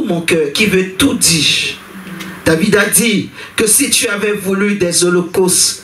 mon cœur, qui veut tout dire. David a dit que si tu avais voulu des holocaustes,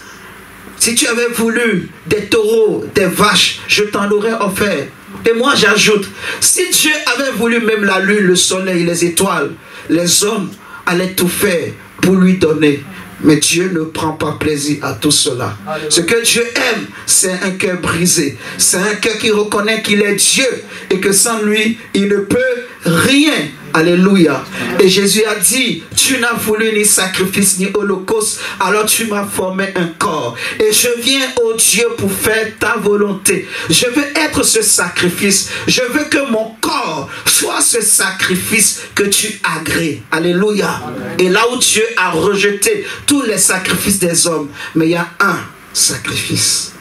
si tu avais voulu des taureaux, des vaches, je t'en aurais offert. Et moi j'ajoute, si Dieu avait voulu même la lune, le soleil, les étoiles, les hommes allaient tout faire pour lui donner. Mais Dieu ne prend pas plaisir à tout cela. Alléluia. Ce que Dieu aime, c'est un cœur brisé. C'est un cœur qui reconnaît qu'il est Dieu et que sans lui, il ne peut rien. Alléluia. Et Jésus a dit, tu n'as voulu ni sacrifice ni holocauste, alors tu m'as formé un corps. Et je viens, ô Dieu, pour faire ta volonté. Je veux être ce sacrifice. Je veux que mon corps soit ce sacrifice que tu agrées. Alléluia. Et là où Dieu a rejeté tous les sacrifices des hommes, mais il y a un sacrifice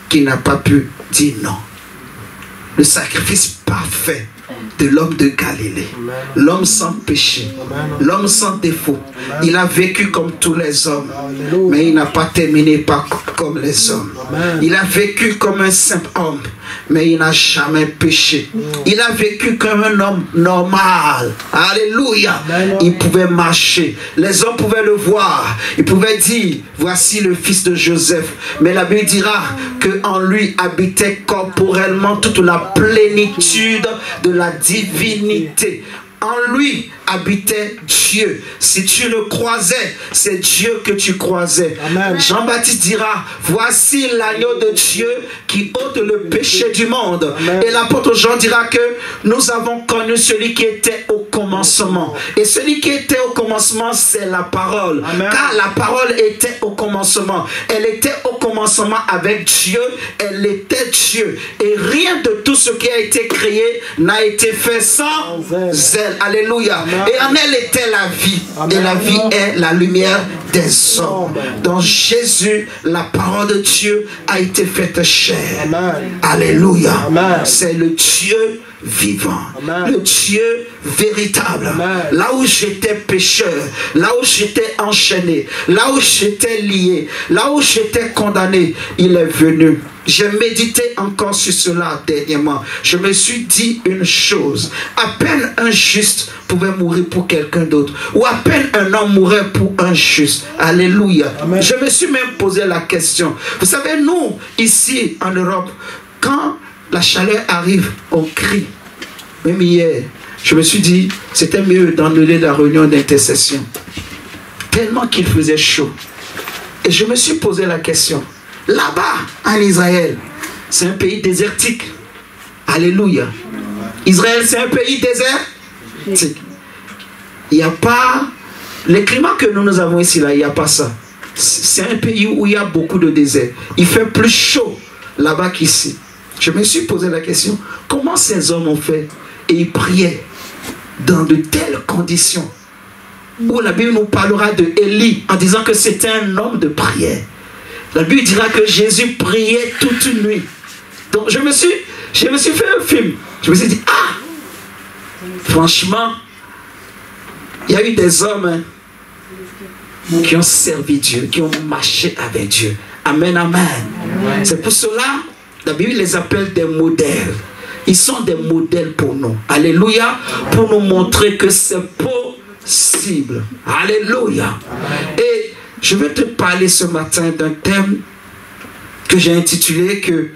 qui n'a pas pu dire non. Le sacrifice parfait de l'homme de Galilée, l'homme sans péché, l'homme sans défaut. Il a vécu comme tous les hommes, mais il n'a pas terminé comme les hommes. Il a vécu comme un simple homme, mais il n'a jamais péché. Il a vécu comme un homme normal. Alléluia. Il pouvait marcher. Les hommes pouvaient le voir. Ils pouvaient dire, voici le fils de Joseph. Mais la Bible dira qu'en lui habitait corporellement toute la plénitude de la divinité. En lui habitait Dieu. Si tu le croisais, c'est Dieu que tu croisais. Jean-Baptiste dira, voici l'agneau de Dieu qui ôte le péché du monde. Amen. Et l'apôtre Jean dira que nous avons connu celui qui était au commencement. Et celui qui était au commencement, c'est la parole. Amen. Car la parole était au commencement. Elle était au commencement avec Dieu. Elle était Dieu. Et rien de tout ce qui a été créé n'a été fait sans zèle. Alléluia. Amen. Et en elle était la vie. Amen. Et la vie est la lumière des hommes. Dans Jésus, la parole de Dieu a été faite chair. Amen. Alléluia. C'est le Dieu vivant. Amen. Le Dieu véritable. Amen. Là où j'étais pécheur, là où j'étais enchaîné, là où j'étais lié, là où j'étais condamné, il est venu. J'ai médité encore sur cela dernièrement. Je me suis dit une chose. À peine un juste pouvait mourir pour quelqu'un d'autre. Ou à peine un homme mourait pour un juste. Alléluia. Amen. Je me suis même posé la question. Vous savez, nous, ici en Europe, quand la chaleur arrive, on crie. Même hier, je me suis dit, c'était mieux d'annuler la réunion d'intercession. Tellement qu'il faisait chaud. Et je me suis posé la question. Là-bas, en Israël, c'est un pays désertique. Alléluia. Israël, c'est un pays désertique. Il n'y a pas... Le climat que nous avons ici, là, il n'y a pas ça. C'est un pays où il y a beaucoup de désert. Il fait plus chaud là-bas qu'ici. Je me suis posé la question, comment ces hommes ont fait? Et ils priaient dans de telles conditions. Où la Bible nous parlera de Élie en disant que c'était un homme de prière. La Bible dira que Jésus priait toute une nuit. Donc je me suis fait un film. Je me suis dit, ah, franchement, il y a eu des hommes qui ont servi Dieu, qui ont marché avec Dieu. Amen, amen. C'est pour cela, la Bible les appelle des modèles. Ils sont des modèles pour nous. Alléluia. Pour nous montrer que c'est possible. Alléluia. Et je veux te parler ce matin d'un thème que j'ai intitulé que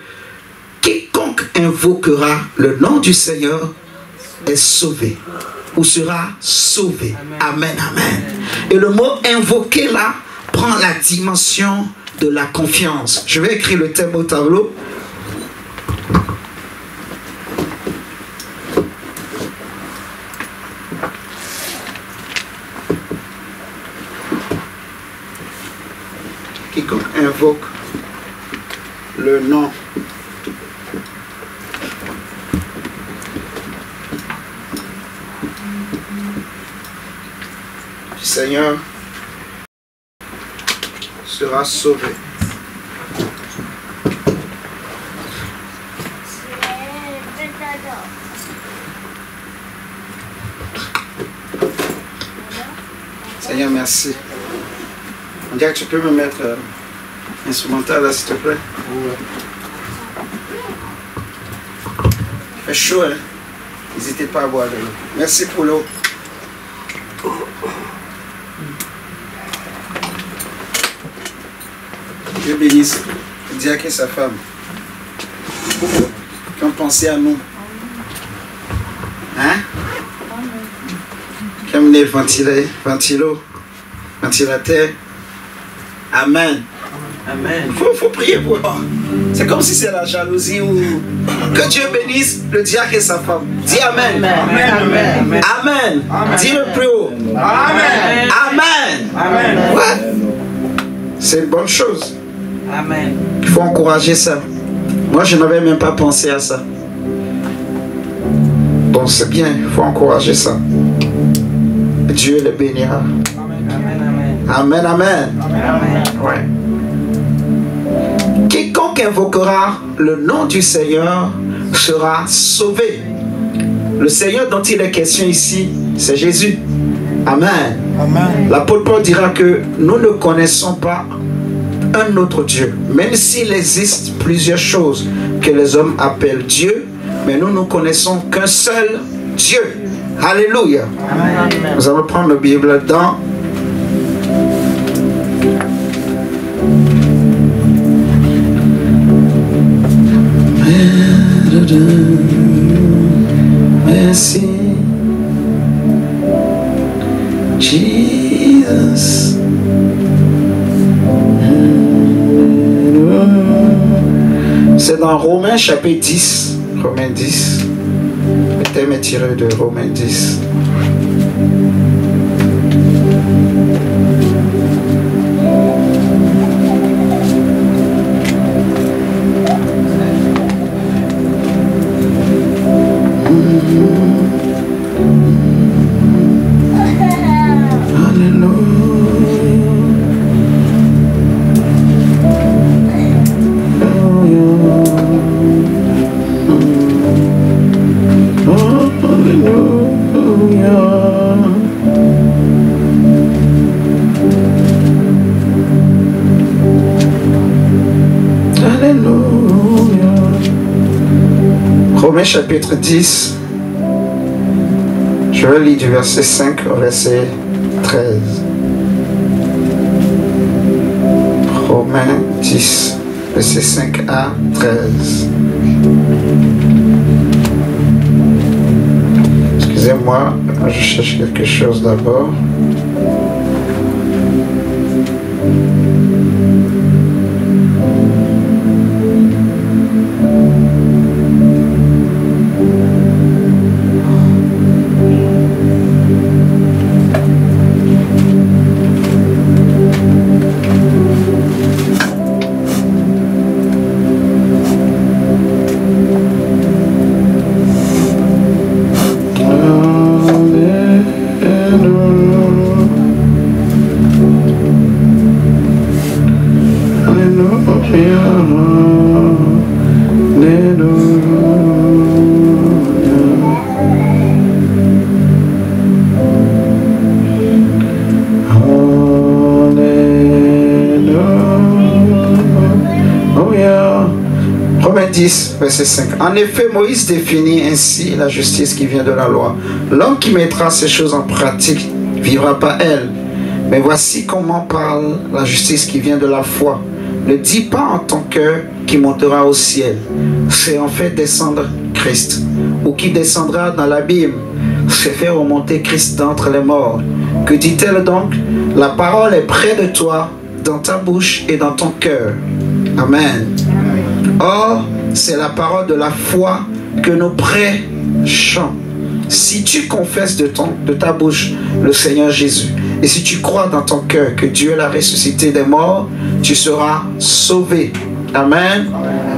quiconque invoquera le nom du Seigneur est sauvé ou sera sauvé. Amen, amen. Et le mot invoquer là prend la dimension de la confiance. Je vais écrire le thème au tableau. Quiconque invoque le nom du Seigneur sera sauvé. Seigneur, merci. On dirait que tu peux me mettre instrumental là, s'il te plaît. Il fait chaud, hein? N'hésitez pas à boire de l'eau. Merci pour l'eau. Dieu bénisse le diacre et sa femme qui ont pensé à nous. Hein? Qui ont amené le ventilateur. Amen. Amen. Faut prier pour eux. C'est comme si c'est la jalousie ou... Que Dieu bénisse le diacre et sa femme. Dis Amen. Amen. Amen. Amen. Amen. Dis le plus haut. Amen. Amen. Amen. Ouais. C'est une bonne chose. Amen. Il faut encourager ça. Moi, je n'avais même pas pensé à ça. Donc c'est bien, il faut encourager ça. Dieu les bénira. Amen, amen. Amen. Ouais. Quiconque invoquera le nom du Seigneur sera sauvé. Le Seigneur dont il est question ici, c'est Jésus. Amen. Amen. L'apôtre Paul dira que nous ne connaissons pas un autre Dieu. Même s'il existe plusieurs choses que les hommes appellent Dieu, mais nous ne connaissons qu'un seul Dieu. Alléluia. Amen. Nous allons prendre la Bible dans Merci Jesus. C'est dans Romains chapitre 10. Romains 10. Le thème est tiré de Romains 10. Romains chapitre 10, je vais lire du verset 5 au verset 13. Romains 10, verset 5 à 13. Excusez-moi, je cherche quelque chose d'abord. Romains 10, verset 5. En effet, Moïse définit ainsi la justice qui vient de la loi. L'homme qui mettra ces choses en pratique vivra pas elle. Mais voici comment parle la justice qui vient de la foi. Ne dis pas en ton cœur qui montera au ciel. C'est en fait descendre Christ. Ou qui descendra dans l'abîme. C'est faire remonter Christ d'entre les morts. Que dit-elle donc? La parole est près de toi, dans ta bouche et dans ton cœur. Amen. Or, c'est la parole de la foi que nous prêchons. Si tu confesses de ta bouche le Seigneur Jésus, et si tu crois dans ton cœur que Dieu l'a ressuscité des morts, tu seras sauvé. Amen.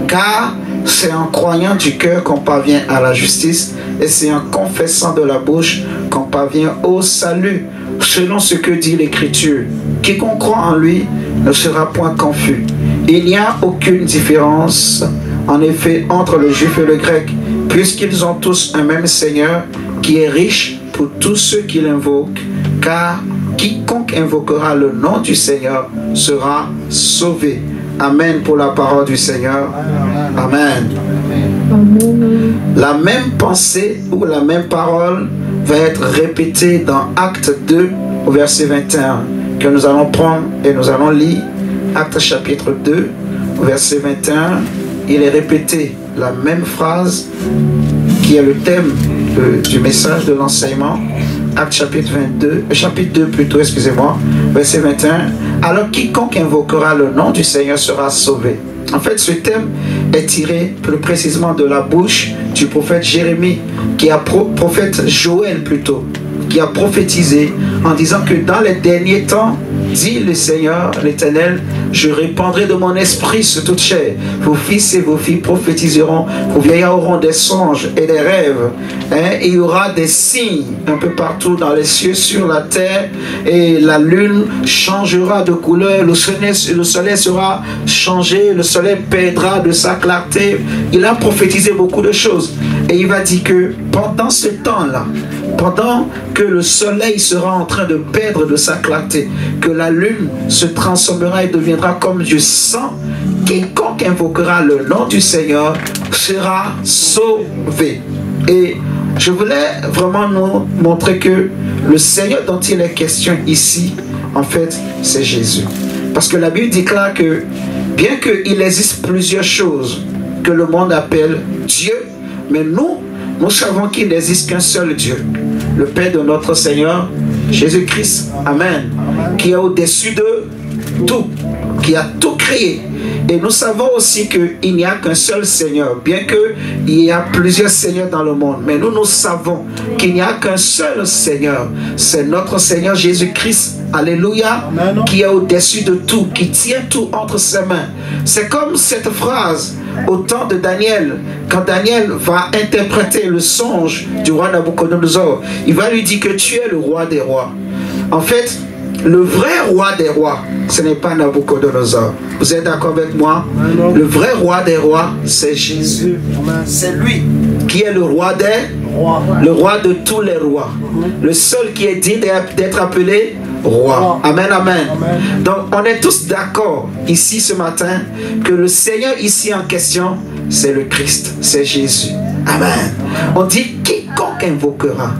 Car c'est en croyant du cœur qu'on parvient à la justice, et c'est en confessant de la bouche qu'on parvient au salut, selon ce que dit l'Écriture. Quiconque croit en lui ne sera point confus. Il n'y a aucune différence, en effet, entre le juif et le grec, puisqu'ils ont tous un même Seigneur, qui est riche pour tous ceux qui l'invoquent, car quiconque invoquera le nom du Seigneur sera sauvé. Amen pour la parole du Seigneur. Amen. La même pensée ou la même parole va être répétée dans Acte 2 au verset 21 que nous allons prendre et nous allons lire Actes chapitre 2, verset 21, il est répété la même phrase qui est le thème du message de l'enseignement. Actes chapitre 2 plutôt, excusez-moi, verset 21. Alors quiconque invoquera le nom du Seigneur sera sauvé. En fait, ce thème est tiré plus précisément de la bouche du prophète Jérémie, prophète Joël plutôt, qui a prophétisé en disant que dans les derniers temps, dit le Seigneur, l'Éternel, je répandrai de mon esprit sur toute chair. Vos fils et vos filles prophétiseront, vos vieillards auront des songes et des rêves. Et il y aura des signes un peu partout dans les cieux, sur la terre, et la lune changera de couleur, le soleil sera changé, le soleil perdra de sa clarté. Il a prophétisé beaucoup de choses. Et il va dire que pendant ce temps-là, pendant que le soleil sera en train de perdre de sa clarté, que la lune se transformera et deviendra comme du sang, quiconque invoquera le nom du Seigneur sera sauvé. Et je voulais vraiment nous montrer que le Seigneur dont il est question ici, en fait, c'est Jésus. Parce que la Bible déclare que bien qu'il existe plusieurs choses que le monde appelle Dieu, mais nous savons qu'il n'existe qu'un seul Dieu, le Père de notre Seigneur, Jésus-Christ, Amen, qui est au-dessus de tout, qui a tout créé. Et nous savons aussi qu'il n'y a qu'un seul Seigneur, bien qu'il y a plusieurs seigneurs dans le monde. Mais nous savons qu'il n'y a qu'un seul Seigneur. C'est notre Seigneur Jésus-Christ, alléluia, qui est au-dessus de tout, qui tient tout entre ses mains. C'est comme cette phrase au temps de Daniel, quand Daniel va interpréter le songe du roi Nabucodonosor. Il va lui dire que tu es le roi des rois. En fait, le vrai roi des rois, ce n'est pas Nabucodonosor. Vous êtes d'accord avec moi? Le vrai roi des rois, c'est Jésus. C'est lui qui est le roi des rois, le roi de tous les rois. Le seul qui est digne d'être appelé roi. Amen, amen. Donc, on est tous d'accord ici ce matin que le Seigneur ici en question, c'est le Christ, c'est Jésus. Amen. On dit quiconque invoquera.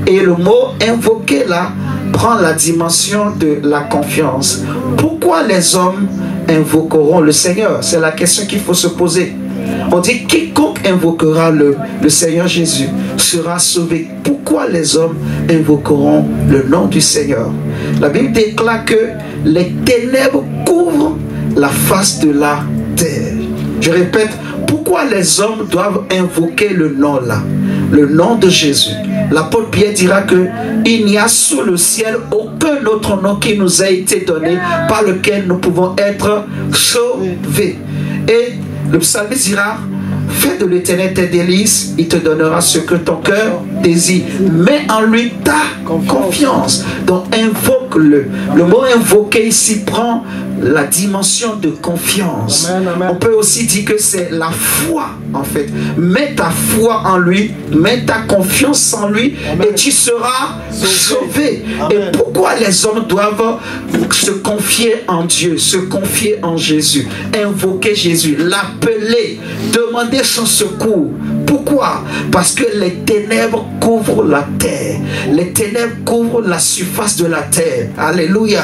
Et le mot invoquer là prend la dimension de la confiance. Pourquoi les hommes invoqueront le Seigneur? C'est la question qu'il faut se poser. On dit quiconque invoquera le Seigneur Jésus sera sauvé. Pourquoi les hommes invoqueront le nom du Seigneur? La Bible déclare que les ténèbres couvrent la face de la terre. Je répète, pourquoi les hommes doivent invoquer le nom là, le nom de Jésus? L'apôtre Pierre dira que il n'y a sous le ciel aucun autre nom qui nous a été donné par lequel nous pouvons être sauvés. Et le psalmiste dira: fais de l'Éternel tes délices, il te donnera ce que ton cœur désire. Mets en lui ta confiance. Donc invoque-le. Le mot invoquer ici prend la dimension de confiance. Amen, amen. On peut aussi dire que c'est la foi en fait. Mets ta foi en lui, mets ta confiance en lui, amen, et tu seras sauvé. Amen. Et pourquoi les hommes doivent se confier en Dieu, se confier en Jésus, invoquer Jésus, l'appeler, demander son secours? Pourquoi? Parce que les ténèbres couvrent la terre. Les ténèbres couvrent la surface de la terre. Alléluia.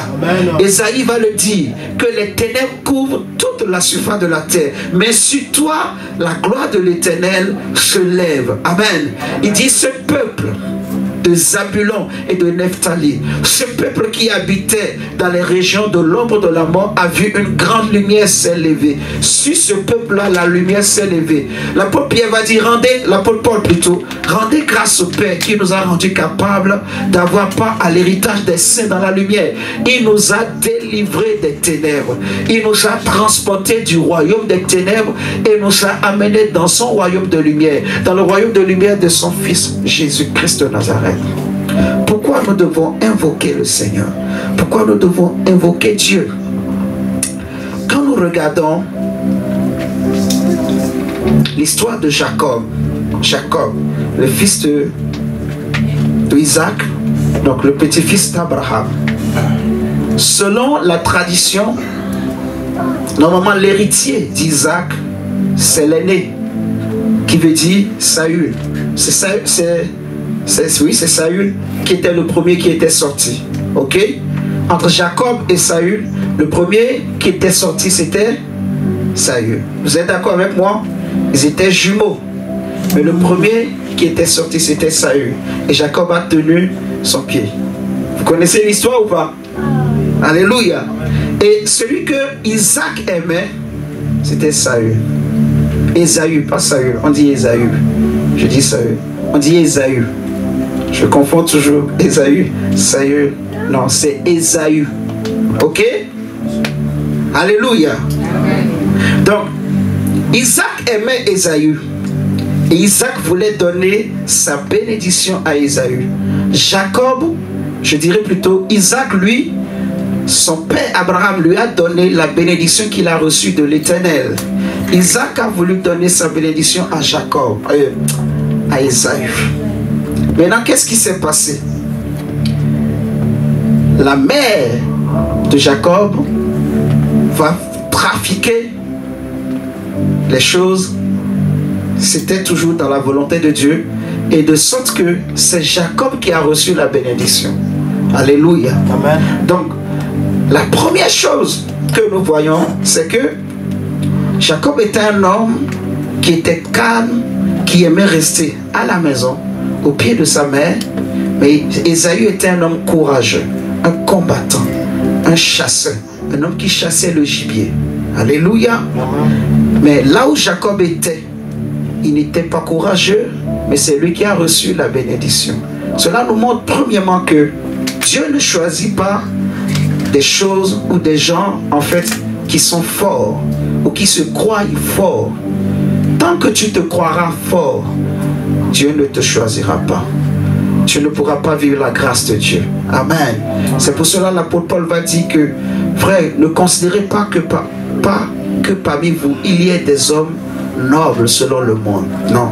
Ésaïe va le dire, que les ténèbres couvrent toute la surface de la terre. Mais sur toi, la gloire de l'Éternel se lève. Amen. Il dit, ce peuple de Zabulon et de Nephtali, ce peuple qui habitait dans les régions de l'ombre de la mort a vu une grande lumière s'élever. Sur ce peuple-là, la lumière s'est levée. L'apôtre Pierre va dire, l'apôtre Paul plutôt, rendez grâce au Père qui nous a rendus capables d'avoir part à l'héritage des saints dans la lumière. Il nous a délivrés des ténèbres. Il nous a transportés du royaume des ténèbres et nous a amenés dans son royaume de lumière, dans le royaume de lumière de son Fils Jésus-Christ de Nazareth. Pourquoi nous devons invoquer le Seigneur? Pourquoi nous devons invoquer Dieu? Quand nous regardons l'histoire de Jacob, le fils de Isaac, donc le petit-fils d'Abraham, selon la tradition, normalement l'héritier d'Isaac, c'est l'aîné, qui veut dire Saül. C'est Saül qui était le premier qui était sorti. Ok? entre Jacob et Saül, le premier qui était sorti, c'était Saül. Vous êtes d'accord avec moi? Ils étaient jumeaux. Mais le premier qui était sorti, c'était Saül. Et Jacob a tenu son pied. Vous connaissez l'histoire ou pas? Alléluia. Et celui que Isaac aimait, c'était Saül. Ésaü, pas Saül. On dit Ésaü. Je dis Saül. On dit Ésaü. Je confonds toujours Ésaü, Saül. Non, c'est Ésaü. Ok? Alléluia. Donc, Isaac aimait Ésaü. Et Isaac voulait donner sa bénédiction à Ésaü. Jacob, je dirais plutôt, Isaac, lui, son père Abraham lui a donné la bénédiction qu'il a reçue de l'Éternel. Isaac a voulu donner sa bénédiction à Jacob, à Ésaü. Maintenant, qu'est-ce qui s'est passé? La mère de Jacob va trafiquer les choses. C'était toujours dans la volonté de Dieu. Et de sorte que c'est Jacob qui a reçu la bénédiction. Alléluia. Amen. Donc, la première chose que nous voyons, c'est que Jacob était un homme qui était calme, qui aimait rester à la maison, au pied de sa mère. Mais Ésaü était un homme courageux, un combattant, un chasseur, un homme qui chassait le gibier. Alléluia. Mais là où Jacob était, il n'était pas courageux, mais c'est lui qui a reçu la bénédiction. Cela nous montre premièrement que Dieu ne choisit pas des choses ou des gens en fait qui sont forts ou qui se croient forts. Tant que tu te croiras fort, Dieu ne te choisira pas. Tu ne pourras pas vivre la grâce de Dieu. Amen. C'est pour cela l'apôtre Paul va dire que, frère, ne considérez pas que parmi vous, il y ait des hommes nobles selon le monde. Non.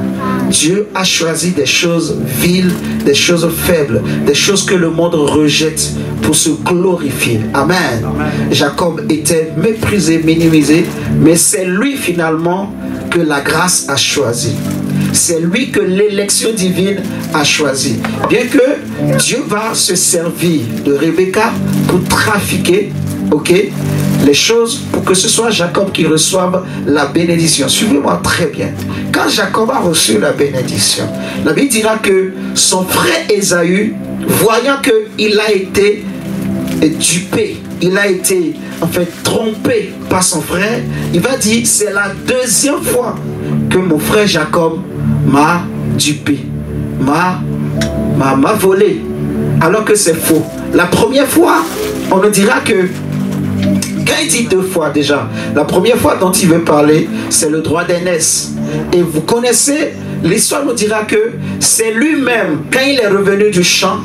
Dieu a choisi des choses viles, des choses faibles, des choses que le monde rejette pour se glorifier. Amen. Amen. Jacob était méprisé, minimisé, mais c'est lui finalement que la grâce a choisi. C'est lui que l'élection divine a choisi. Bien que Dieu va se servir de Rebecca pour trafiquer, ok, les choses pour que ce soit Jacob qui reçoive la bénédiction. Suivez-moi très bien. Quand Jacob a reçu la bénédiction, la Bible dira que son frère Ésaü, voyant qu'il a été dupé, il a été en fait trompé par son frère, il va dire, c'est la deuxième fois que mon frère Jacob m'a dupé, m'a volé, alors que c'est faux. La première fois, on nous dira que, quand il dit deux fois déjà, la première fois dont il veut parler, c'est le droit d'aînesse. Et vous connaissez, l'histoire nous dira que c'est lui-même, quand il est revenu du champ,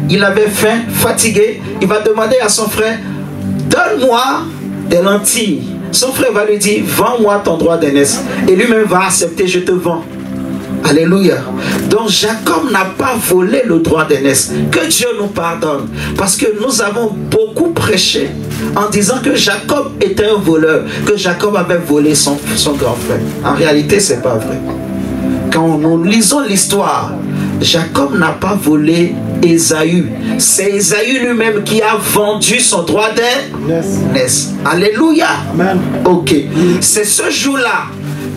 il avait faim, fatigué, il va demander à son frère, donne-moi des lentilles. Son frère va lui dire, vends-moi ton droit d'aînesse. Et lui-même va accepter, je te vends. Alléluia. Donc Jacob n'a pas volé le droit d'aînesse. Que Dieu nous pardonne. Parce que nous avons beaucoup prêché en disant que Jacob était un voleur, que Jacob avait volé son grand frère. En réalité, ce n'est pas vrai. Quand nous lisons l'histoire, Jacob n'a pas volé Ésaü. C'est Ésaü lui-même qui a vendu son droit d'aînesse. Alléluia. Amen. Ok. C'est ce jour-là,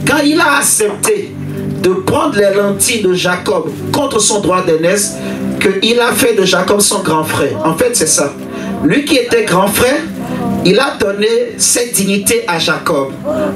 quand il a accepté de prendre les lentilles de Jacob contre son droit d'aînesse, qu'il a fait de Jacob son grand frère. En fait, c'est ça. Lui qui était grand frère, il a donné cette dignité à Jacob.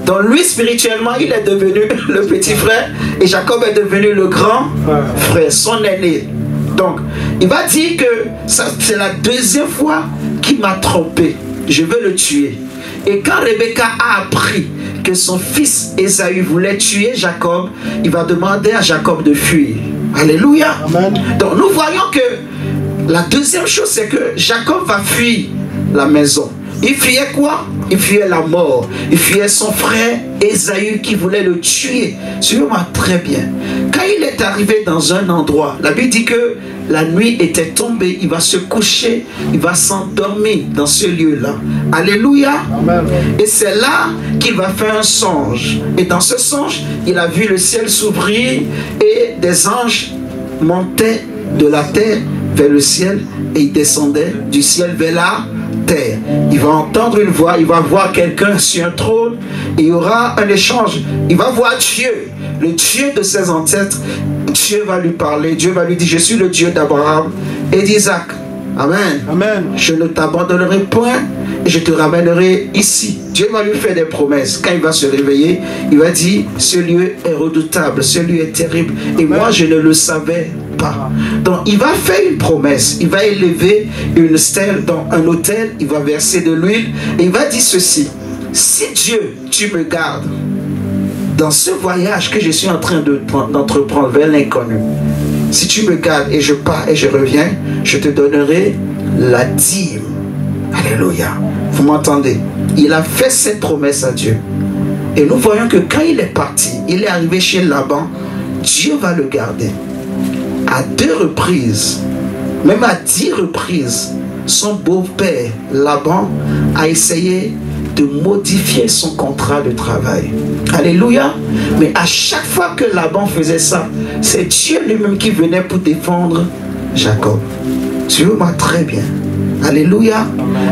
Donc lui, spirituellement, il est devenu le petit frère et Jacob est devenu le grand frère, son aîné. Donc, il va dire que c'est la deuxième fois qu'il m'a trompé. Je veux le tuer. Et quand Rebecca a appris que son fils Ésaü voulait tuer Jacob, il va demander à Jacob de fuir. Alléluia. Amen. Donc nous voyons que la deuxième chose, c'est que Jacob va fuir la maison. Il fuyait quoi? Il fuyait la mort. Il fuyait son frère Ésaü qui voulait le tuer. Suivez-moi très bien. Quand il est arrivé dans un endroit, la Bible dit que la nuit était tombée, il va se coucher, il va s'endormir dans ce lieu-là. Alléluia. Amen. Et c'est là qu'il va faire un songe. Et dans ce songe, il a vu le ciel s'ouvrir et des anges montaient de la terre vers le ciel et ils descendaient du ciel vers la terre. Il va entendre une voix, il va voir quelqu'un sur un trône, et il y aura un échange. Il va voir Dieu, le Dieu de ses ancêtres. Dieu va lui parler, Dieu va lui dire, je suis le Dieu d'Abraham et d'Isaac. Amen. Amen. Je ne t'abandonnerai point et je te ramènerai ici. Dieu va lui faire des promesses. Quand il va se réveiller, il va dire, ce lieu est redoutable, ce lieu est terrible. Et moi, je ne le savais pas. Donc, il va faire une promesse. Il va élever une stèle dans un autel. Il va verser de l'huile. Et il va dire ceci. Si Dieu, tu me gardes dans ce voyage que je suis en train d'entreprendre vers l'inconnu, si tu me gardes et je pars et je reviens, je te donnerai la dîme. Alléluia. Vous m'entendez? Il a fait cette promesse à Dieu. Et nous voyons que quand il est parti, il est arrivé chez Laban, Dieu va le garder. À 2 reprises, même à 10 reprises, son beau-père, Laban, a essayé de modifier son contrat de travail. Alléluia. Mais à chaque fois que Laban faisait ça, c'est Dieu lui-même qui venait pour défendre Jacob. Suivez-moi très bien. Alléluia.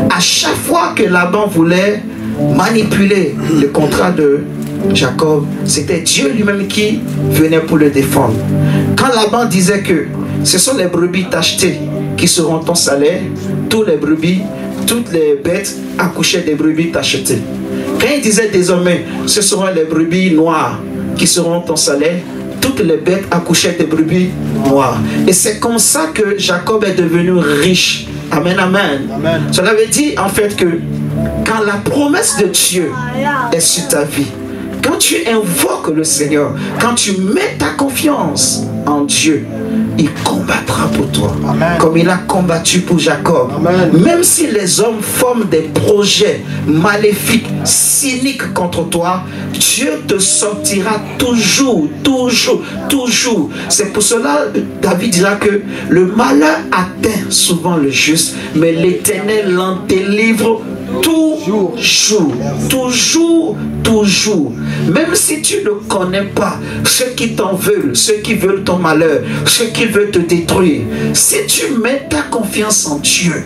À chaque fois que Laban voulait manipuler le contrat de Jacob, c'était Dieu lui-même qui venait pour le défendre. Quand Laban disait que ce sont les brebis tachetées qui seront ton salaire, toutes les bêtes accouchaient des brebis tachetées. Quand il disait désormais, ce seront les brebis noires qui seront ton salaire, toutes les bêtes accouchaient des brebis noires. Et c'est comme ça que Jacob est devenu riche. Amen, amen. Amen. Cela veut dire en fait que quand la promesse de Dieu est sur ta vie, quand tu invoques le Seigneur, quand tu mets ta confiance en Dieu, il combattra pour toi. Amen. Comme il a combattu pour Jacob. Amen. Même si les hommes forment des projets maléfiques, cyniques contre toi, Dieu te sortira toujours, toujours, toujours. C'est pour cela David dira que le malheur atteint souvent le juste, mais l'Éternel l'en délivre toujours, toujours, toujours. Même si tu ne connais pas ceux qui t'en veulent, ceux qui veulent ton malheur, ceux qui veulent te détruire, si tu mets ta confiance en Dieu,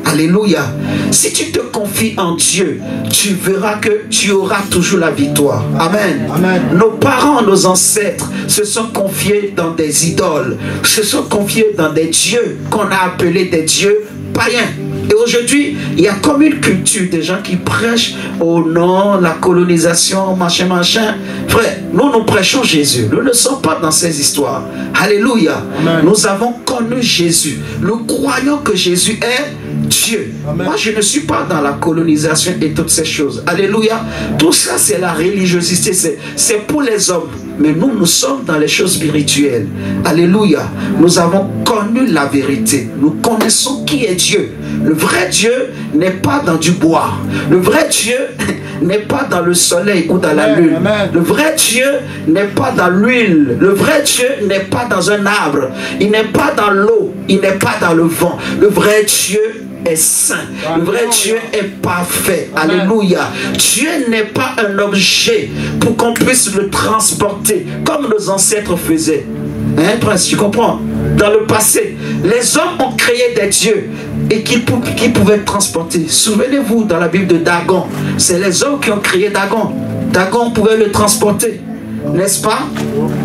alléluia, si tu te confies en Dieu, tu verras que tu auras toujours la victoire. Amen. Amen. Nos parents, nos ancêtres se sont confiés dans des idoles, se sont confiés dans des dieux qu'on a appelés des dieux païens. Et aujourd'hui, il y a comme une culture des gens qui prêchent au nom, la colonisation, machin, machin. Frère, nous prêchons Jésus. Nous ne sommes pas dans ces histoires. Alléluia. Amen. Nous avons connu Jésus. Nous croyons que Jésus est Dieu. Amen. Moi, je ne suis pas dans la colonisation et toutes ces choses. Alléluia. Tout ça, c'est la religiosité. C'est pour les hommes. Mais nous sommes dans les choses spirituelles. Alléluia. Nous avons connu la vérité. Nous connaissons qui est Dieu. Le vrai Dieu n'est pas dans du bois. Le vrai Dieu n'est pas dans le soleil ou dans la lune. Amen. Le vrai Dieu n'est pas dans l'huile. Le vrai Dieu n'est pas dans un arbre. Il n'est pas dans l'eau. Il n'est pas dans le vent. Le vrai Dieu est saint. Le vrai Dieu est parfait. Amen. Alléluia. Dieu n'est pas un objet pour qu'on puisse le transporter comme nos ancêtres faisaient. Hein, prince, tu comprends? Dans le passé, les hommes ont créé des dieux et qui pouvaient transporter. Souvenez-vous dans la Bible de Dagon. C'est les hommes qui ont créé Dagon. Dagon pouvait le transporter. N'est-ce pas?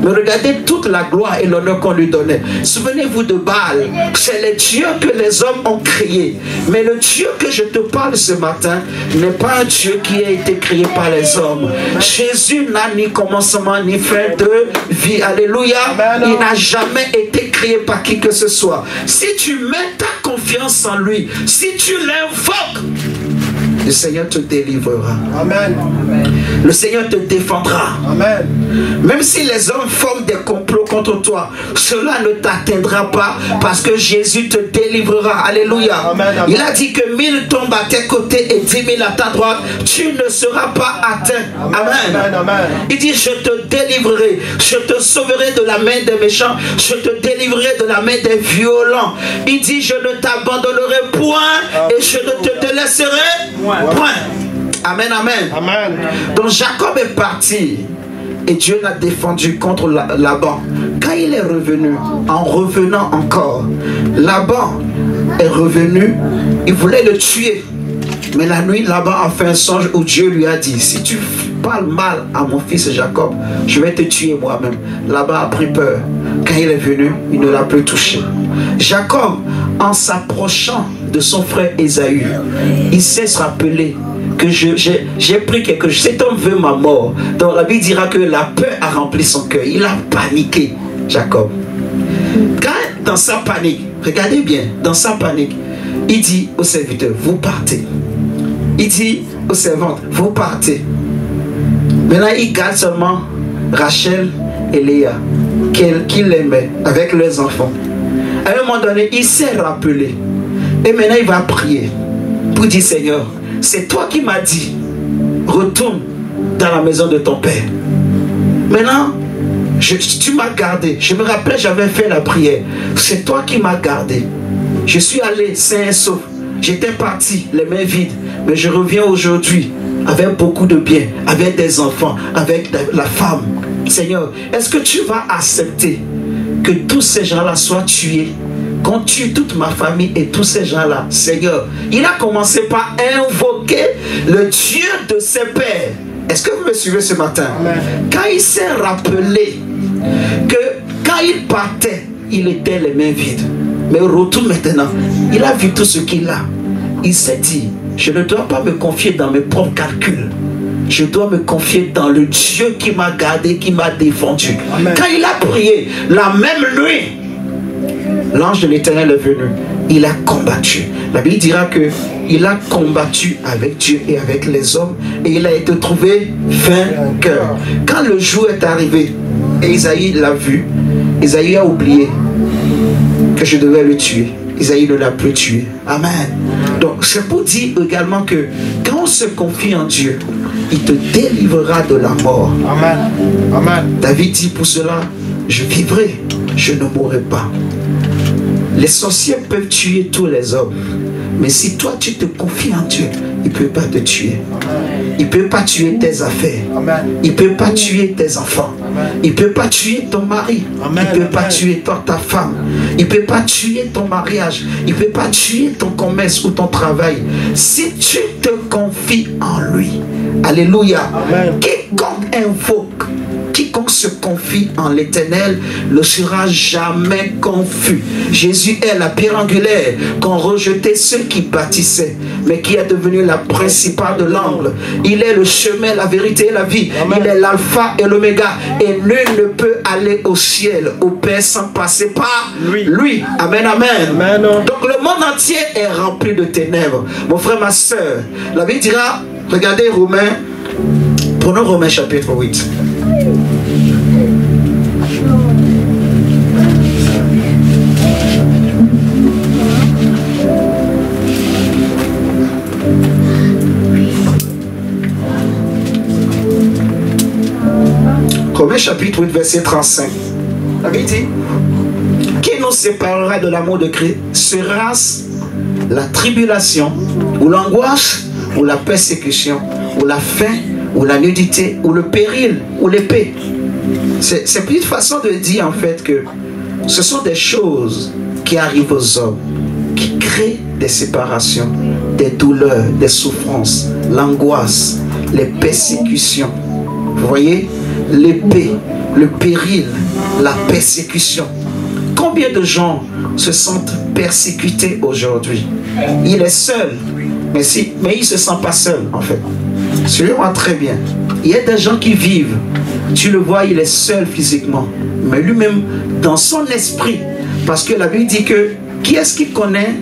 Mais regardez toute la gloire et l'honneur qu'on lui donnait. Souvenez-vous de Baal. C'est les dieux que les hommes ont créés. Mais le Dieu que je te parle ce matin n'est pas un Dieu qui a été créé par les hommes. Jésus n'a ni commencement ni fin de vie. Alléluia. Il n'a jamais été créé par qui que ce soit. Si tu mets ta confiance en lui, si tu l'invoques, le Seigneur te délivrera. Amen. Le Seigneur te défendra. Amen. Même si les hommes forment des complots contre toi, cela ne t'atteindra pas parce que Jésus te délivrera. Alléluia. Amen. Amen. Il a dit que 1000 tombent à tes côtés et 10 000 à ta droite. Tu ne seras pas atteint. Amen. Amen. Amen. Il dit, je te délivrerai. Je te sauverai de la main des méchants. Je te délivrerai de la main des violents. Il dit, je ne t'abandonnerai point et je ne te délaisserai point. Amen, amen. Amen. Donc Jacob est parti et Dieu l'a défendu contre Laban. Quand il est revenu, en revenant encore, Laban est revenu, il voulait le tuer. Mais la nuit, Laban a fait un songe où Dieu lui a dit, si tu parles mal à mon fils Jacob, je vais te tuer moi-même. Laban a pris peur. Quand il est venu, il ne l'a plus touché. Jacob, en s'approchant de son frère Ésaü, il sait se rappeler que j'ai pris quelque chose. Cet homme veut ma mort. Donc la Bible dira que la peur a rempli son cœur. Il a paniqué, Jacob. Quand dans sa panique, regardez bien, dans sa panique, il dit au serviteur, vous partez. Il dit aux servantes, vous partez. Maintenant, il garde seulement Rachel et Léa, qu'il aimait, avec leurs enfants. À un moment donné, il s'est rappelé. Et maintenant, il va prier pour dire, Seigneur, c'est toi qui m'as dit, retourne dans la maison de ton père. Maintenant, tu m'as gardé. Je me rappelle, j'avais fait la prière. C'est toi qui m'as gardé. Je suis allé sain et sauf. J'étais parti, les mains vides. Mais je reviens aujourd'hui avec beaucoup de biens, avec des enfants, avec la femme. Seigneur, est-ce que tu vas accepter que tous ces gens-là soient tués? Qu'on tue toute ma famille et tous ces gens-là. Seigneur, il a commencé par invoquer le Dieu de ses pères. Est-ce que vous me suivez ce matin? Amen. Quand il s'est rappelé que quand il partait, il était les mains vides. Mais au retour maintenant, il a vu tout ce qu'il a. Il s'est dit, je ne dois pas me confier dans mes propres calculs. Je dois me confier dans le Dieu qui m'a gardé, qui m'a défendu. Amen. Quand il a prié, la même nuit, l'ange de l'Éternel est venu. Il a combattu. La Bible dira que il a combattu avec Dieu et avec les hommes et il a été trouvé vainqueur. Quand le jour est arrivé et Isaïe l'a vu, Isaïe a oublié que je devais le tuer. Isaïe ne l'a plus tué. Amen. Donc c'est pour dire également que quand on se confie en Dieu, il te délivrera de la mort. Amen. Amen. David dit pour cela, je vivrai, je ne mourrai pas. Les sorciers peuvent tuer tous les hommes. Mais si toi tu te confies en Dieu, il ne peut pas te tuer. Il ne peut pas tuer tes affaires. Il ne peut pas tuer tes enfants. Il ne peut pas tuer ton mari. Il ne peut pas tuer ta femme. Il ne peut pas tuer ton mariage. Il ne peut pas tuer ton commerce ou ton travail. Si tu te confies en lui. Alléluia. Quiconque se confie en l'Éternel ne sera jamais confus. Jésus est la pierre angulaire qu'ont rejeté ceux qui bâtissaient, mais qui est devenu la principale de l'angle. Il est le chemin, la vérité et la vie. Amen. Il est l'alpha et l'oméga. Et nul ne peut aller au ciel, au Père, sans passer par lui. Amen, amen. Amen. Donc le monde entier est rempli de ténèbres. Mon frère, ma soeur, la Bible dira, regardez Romains, prenons Romains chapitre 8. Romains chapitre 8, verset 35. La Bible dit, qui nous séparera de l'amour de Christ? Sera-ce la tribulation, ou l'angoisse, ou la persécution, ou la faim, ou la nudité, ou le péril, ou l'épée? C'est une petite façon de dire en fait que ce sont des choses qui arrivent aux hommes, qui créent des séparations, des douleurs, des souffrances, l'angoisse, les persécutions. Vous voyez? L'épée, le péril, la persécution. Combien de gens se sentent persécutés aujourd'hui? Il est seul, mais il ne se sent pas seul en fait. Suivez-moi très bien. Il y a des gens qui vivent, tu le vois, il est seul physiquement, mais lui-même dans son esprit, parce que la Bible dit que qui est-ce qui connaît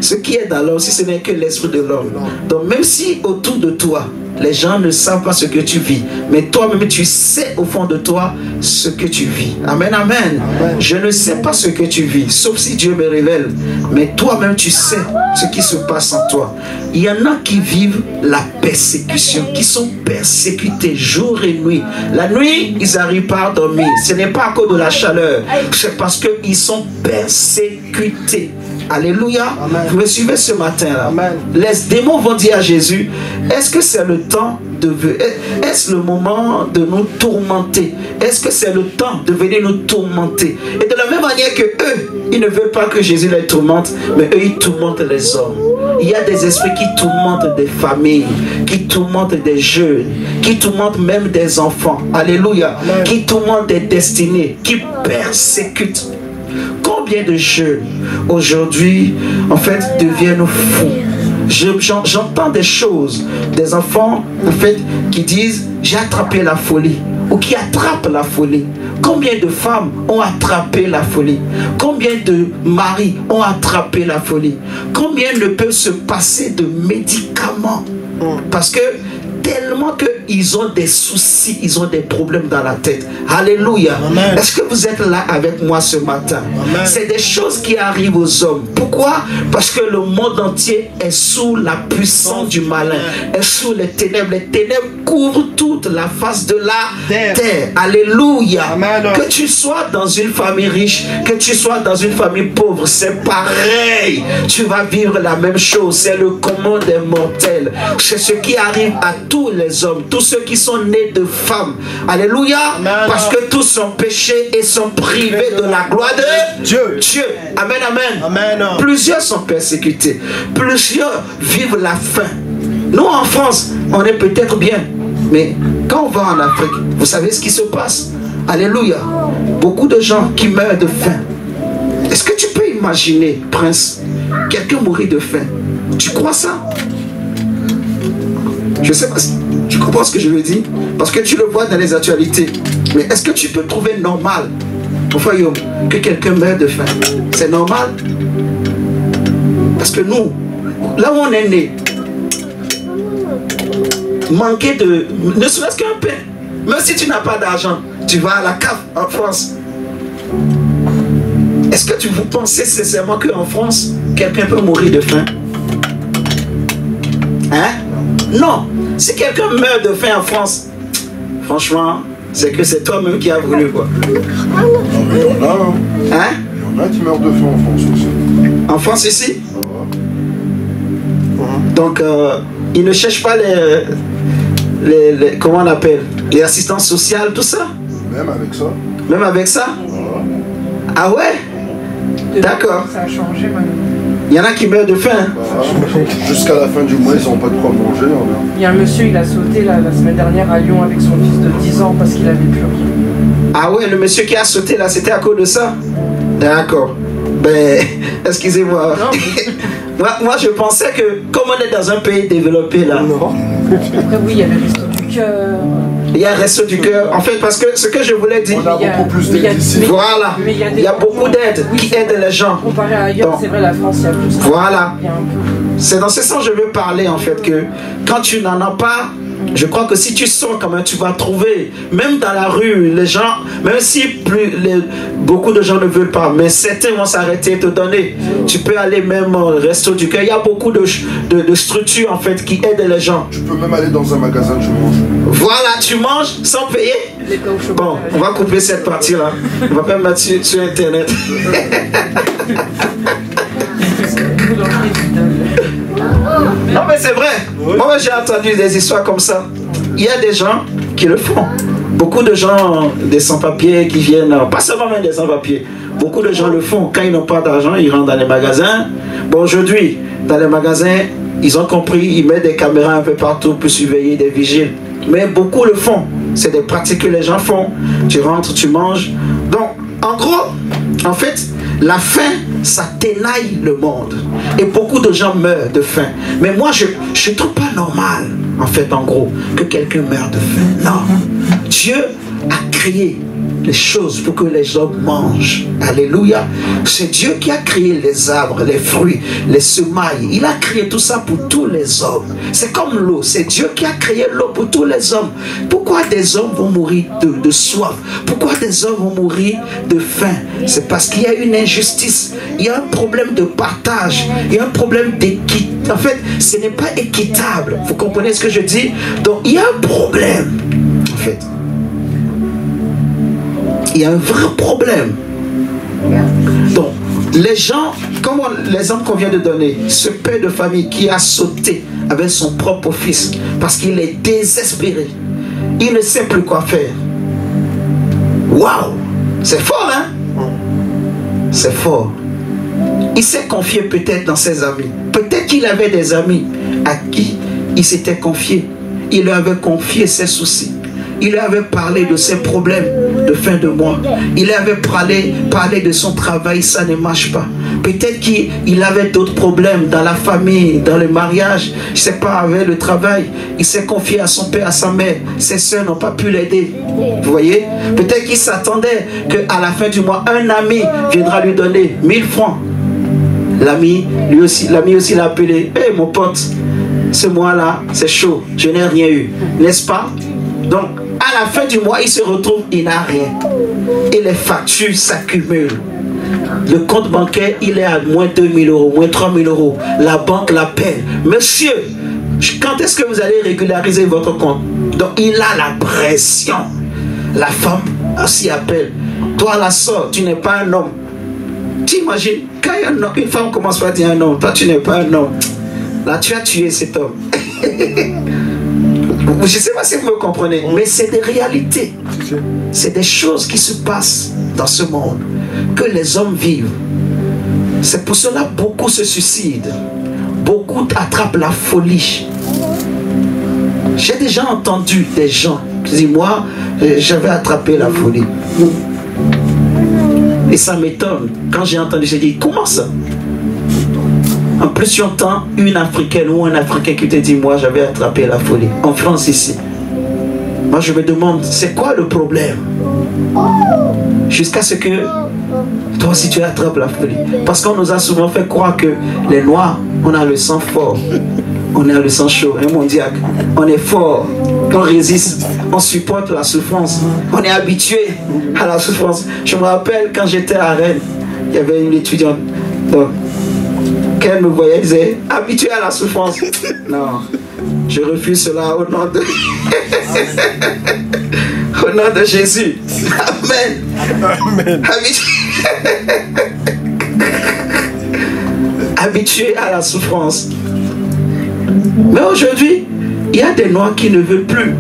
ce qui est dans l'homme si ce n'est que l'esprit de l'homme? Donc même si autour de toi, les gens ne savent pas ce que tu vis, mais toi-même tu sais au fond de toi ce que tu vis. Amen, amen. Amen. Je ne sais pas ce que tu vis, sauf si Dieu me révèle. Mais toi-même tu sais ce qui se passe en toi. Il y en a qui vivent la persécution, qui sont persécutés jour et nuit. La nuit, ils n'arrivent pas à dormir. Ce n'est pas à cause de la chaleur, c'est parce qu'ils sont persécutés. Alléluia. Amen. Vous me suivez ce matin là. Amen. Les démons vont dire à Jésus, est-ce que c'est le temps est-ce le moment de nous tourmenter? Est-ce que c'est le temps de venir nous tourmenter? Et de la même manière que eux, ils ne veulent pas que Jésus les tourmente, mais eux, ils tourmentent les hommes. Il y a des esprits qui tourmentent des familles, qui tourmentent des jeunes, qui tourmentent même des enfants. Alléluia. Qui tourmentent des destinées, qui persécutent. Combien de jeunes aujourd'hui, en fait, deviennent fous? J'entends des choses, des enfants, en fait, qui disent « j'ai attrapé la folie » ou qui attrapent la folie. Combien de femmes ont attrapé la folie? Combien de maris ont attrapé la folie? Combien ne peuvent se passer de médicaments? Parce que tellement qu'ils ont des soucis, ils ont des problèmes dans la tête. Alléluia. Est-ce que vous êtes là avec moi ce matin? C'est des choses qui arrivent aux hommes. Pourquoi? Parce que le monde entier est sous la puissance du malin, est sous les ténèbres. Les ténèbres couvrent toute la face de la terre. Alléluia. Que tu sois dans une famille riche, que tu sois dans une famille pauvre, c'est pareil. Tu vas vivre la même chose. C'est le commun des mortels. C'est ce qui arrive à tous les hommes, tous ceux qui sont nés de femmes. Alléluia. Parce que tous sont péchés et sont privés de la gloire de Dieu. Amen, amen. Plusieurs sont persécutés. Plusieurs vivent la faim. Nous en France, on est peut-être bien. Mais quand on va en Afrique, vous savez ce qui se passe? Alléluia. Beaucoup de gens qui meurent de faim. Est-ce que tu peux imaginer, Prince, quelqu'un mourir de faim? Tu crois ça? Je sais pas si tu comprends ce que je veux dire, parce que tu le vois dans les actualités. Mais est-ce que tu peux trouver normal, au royaume, que quelqu'un meure de faim? C'est normal? Parce que nous, là où on est né, manquer de, ne serait-ce qu'un pain, même si tu n'as pas d'argent, tu vas à la cave en France. Est-ce que vous pensez sincèrement qu'en France, quelqu'un peut mourir de faim? Hein? Non. Si quelqu'un meurt de faim en France, franchement, c'est que c'est toi-même qui as voulu, quoi. Il y en a, hein? Il y en a qui meurent de faim en France aussi. En France ici? Donc, ils ne cherchent pas les comment on appelle? Les assistances sociales, tout ça? Même avec ça. Même avec ça? Ah ouais? D'accord. Ça a changé maintenant. Il y en a qui meurent de faim. Jusqu'à la fin du mois, ils n'ont pas de quoi manger. Il y a un monsieur, il a sauté la semaine dernière à Lyon avec son fils de 10 ans parce qu'il avait plus rien. Ah ouais, le monsieur qui a sauté là, c'était à cause de ça? D'accord. Ben, excusez-moi. Moi, je pensais que, comme on est dans un pays développé là. Non. Après, oui, il y a le resto du cœur. Il y a un resto du cœur. En fait, parce que ce que je voulais dire. On a beaucoup plus d'aide ici. Voilà. Il y a beaucoup d'aide qui aident les gens. Comparé à ailleurs, c'est vrai, la France, il y a plus. Voilà. C'est dans ce sens que je veux parler, en fait, que quand tu n'en as pas, je crois que si tu sors quand même, tu vas trouver, même dans la rue, les gens, même si beaucoup de gens ne veulent pas, mais certains vont s'arrêter et te donner. Tu peux aller même au resto du cœur. Il y a beaucoup de structures, en fait, qui aident les gens. Tu peux même aller dans un magasin, tu manges. Voilà, tu manges sans payer. Bon, on va couper cette partie-là. On va pas mettre sur Internet. Non mais c'est vrai. Moi j'ai entendu des histoires comme ça. Il y a des gens qui le font. Beaucoup de gens, des sans-papiers qui viennent, pas seulement même des sans-papiers, beaucoup de gens le font. Quand ils n'ont pas d'argent, ils rentrent dans les magasins. Bon, aujourd'hui, dans les magasins, ils ont compris, ils mettent des caméras un peu partout pour surveiller des vigiles. Mais beaucoup le font. C'est des pratiques que les gens font. Tu rentres, tu manges. Donc, en gros, en fait, la faim, ça ténaille le monde. Et beaucoup de gens meurent de faim. Mais moi, je ne trouve pas normal, en fait, en gros, que quelqu'un meure de faim. Non. Dieu a créé les choses pour que les hommes mangent. Alléluia. C'est Dieu qui a créé les arbres, les fruits, les semailles. Il a créé tout ça pour tous les hommes. C'est comme l'eau. C'est Dieu qui a créé l'eau pour tous les hommes. Pourquoi des hommes vont mourir de soif? Pourquoi des hommes vont mourir de faim? C'est parce qu'il y a une injustice. Il y a un problème de partage. Il y a un problème d'équité. En fait, ce n'est pas équitable. Vous comprenez ce que je dis? Donc, il y a un problème. En fait, il y a un vrai problème. Donc, les gens, comme l'exemple qu'on vient de donner, ce père de famille qui a sauté avec son propre fils parce qu'il est désespéré. Il ne sait plus quoi faire. Waouh! C'est fort, hein? C'est fort. Il s'est confié peut-être dans ses amis. Peut-être qu'il avait des amis à qui il s'était confié. Il leur avait confié ses soucis. Il leur avait parlé de ses problèmes de fin de mois. Il leur avait parlé de son travail, ça ne marche pas. Peut-être qu'il avait d'autres problèmes dans la famille, dans le mariage, je ne sais pas, avec le travail. Il s'est confié à son père, à sa mère. Ses soeurs n'ont pas pu l'aider. Vous voyez? Peut-être qu'il s'attendait qu'à la fin du mois, un ami viendra lui donner 1000 francs. L'ami aussi l'a appelé. Hé, mon pote, ce mois-là, c'est chaud, je n'ai rien eu. N'est-ce pas? Donc, à la fin du mois, il se retrouve, il n'a rien. Et les factures s'accumulent. Le compte bancaire, il est à moins 2000 euros, moins 3000 euros. La banque l'appelle. Monsieur, quand est-ce que vous allez régulariser votre compte? Donc, il a la pression. La femme aussi appelle. Toi, la soeur, tu n'es pas un homme. Tu imagines, quand une femme commence par dire un homme, toi, tu n'es pas un homme. Là, tu as tué cet homme. Je ne sais pas si vous me comprenez, mais c'est des réalités. C'est des choses qui se passent dans ce monde, que les hommes vivent. C'est pour cela que beaucoup se suicident. Beaucoup attrapent la folie. J'ai déjà entendu des gens qui disent, moi, j'avais attrapé la folie. Et ça m'étonne. Quand j'ai entendu, j'ai dit, comment ça? En plus, j'entends une Africaine ou un Africain qui te dit, moi, j'avais attrapé la folie. En France, ici. Moi, je me demande, c'est quoi le problème? Jusqu'à ce que toi aussi, tu attrapes la folie. Parce qu'on nous a souvent fait croire que les Noirs, on a le sang fort. On a le sang chaud, hein, mon diacre? On est fort, on résiste, on supporte la souffrance. On est habitué à la souffrance. Je me rappelle, quand j'étais à Rennes, il y avait une étudiante. Donc, elle me voyait, elle disait, habitué à la souffrance. Non, je refuse cela au nom de au nom de Jésus. Amen. Amen. Habitué à la souffrance. Mais aujourd'hui, il y a des Noirs qui ne veulent plus,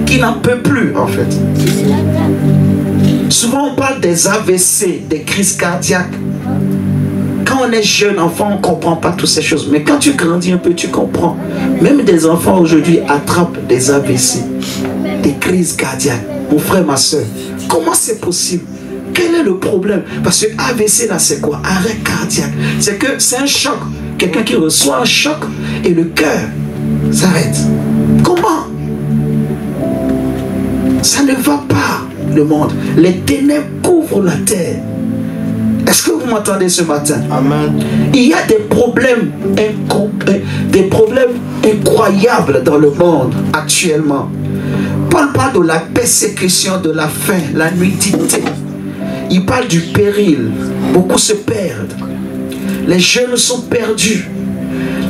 qui n'en peuvent plus en fait. Souvent on parle des AVC, des crises cardiaques. Quand on est jeune enfant, on ne comprend pas toutes ces choses. Mais quand tu grandis un peu, tu comprends. Même des enfants aujourd'hui attrapent des AVC, des crises cardiaques. Mon frère, ma soeur, comment c'est possible? Quel est le problème? Parce que AVC, là, c'est quoi? Arrêt cardiaque. C'est que c'est un choc. Quelqu'un qui reçoit un choc et le cœur s'arrête. Comment? Ça ne va pas, le monde. Les ténèbres couvrent la terre. Est-ce que vous m'entendez ce matin? Amen. Il y a des problèmes incroyables dans le monde actuellement. Paul parle de la persécution, de la faim, la nudité. Il parle du péril. Beaucoup se perdent. Les jeunes sont perdus.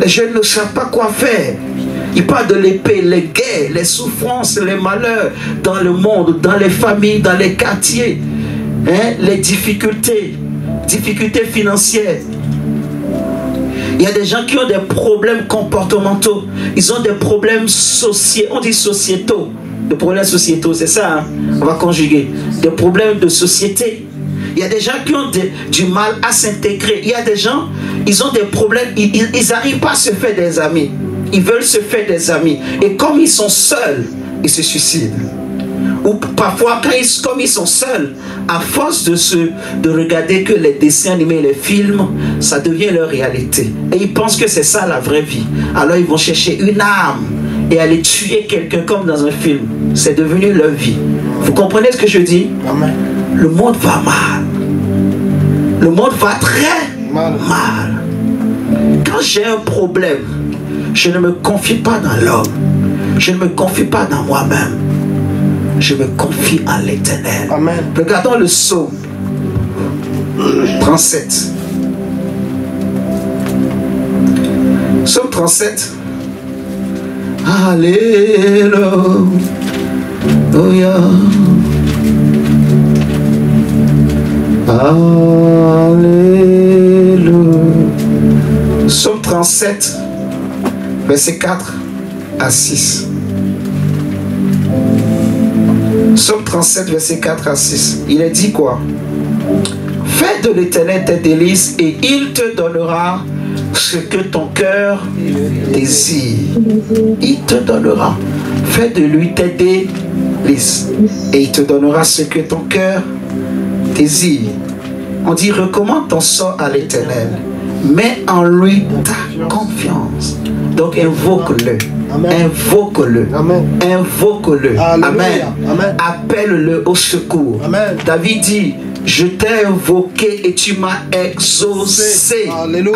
Les jeunes ne savent pas quoi faire. Il parle de l'épée, les guerres, les souffrances, les malheurs dans le monde, dans les familles, dans les quartiers. Hein, les difficultés financières. Il y a des gens qui ont des problèmes comportementaux. Ils ont des problèmes sociaux. On dit sociétaux. Des problèmes sociétaux, c'est ça, hein? On va conjuguer. Des problèmes de société. Il y a des gens qui ont du mal à s'intégrer. Il y a des gens, ils ont des problèmes. Ils n'arrivent pas à se faire des amis. Ils veulent se faire des amis. Et comme ils sont seuls, ils se suicident. Ou parfois, comme ils sont seuls, à force de regarder que les dessins animés, les films, ça devient leur réalité. Et ils pensent que c'est ça la vraie vie. Alors ils vont chercher une arme et aller tuer quelqu'un comme dans un film. C'est devenu leur vie. Vous comprenez ce que je dis? Amen. Le monde va mal. Le monde va très mal. Quand j'ai un problème, je ne me confie pas dans l'homme. Je ne me confie pas dans moi-même. Je me confie en l'Éternel. Amen. Regardons le psaume 37. Psaume 37. Alléluia. Alléluia. Psaume 37, verset 4 à 6. Psaume 37, verset 4 à 6. Il est dit quoi? Fais de l'Éternel tes délices et il te donnera ce que ton cœur désire. Il te donnera. Fais de lui tes délices et il te donnera ce que ton cœur désire. On dit recommande ton sort à l'Éternel. Mets en lui ta confiance. Donc invoque-le. Invoque-le. Invoque-le. Amen. Appelle-le au secours. Amen. David dit, je t'ai invoqué et tu m'as exaucé. Amen.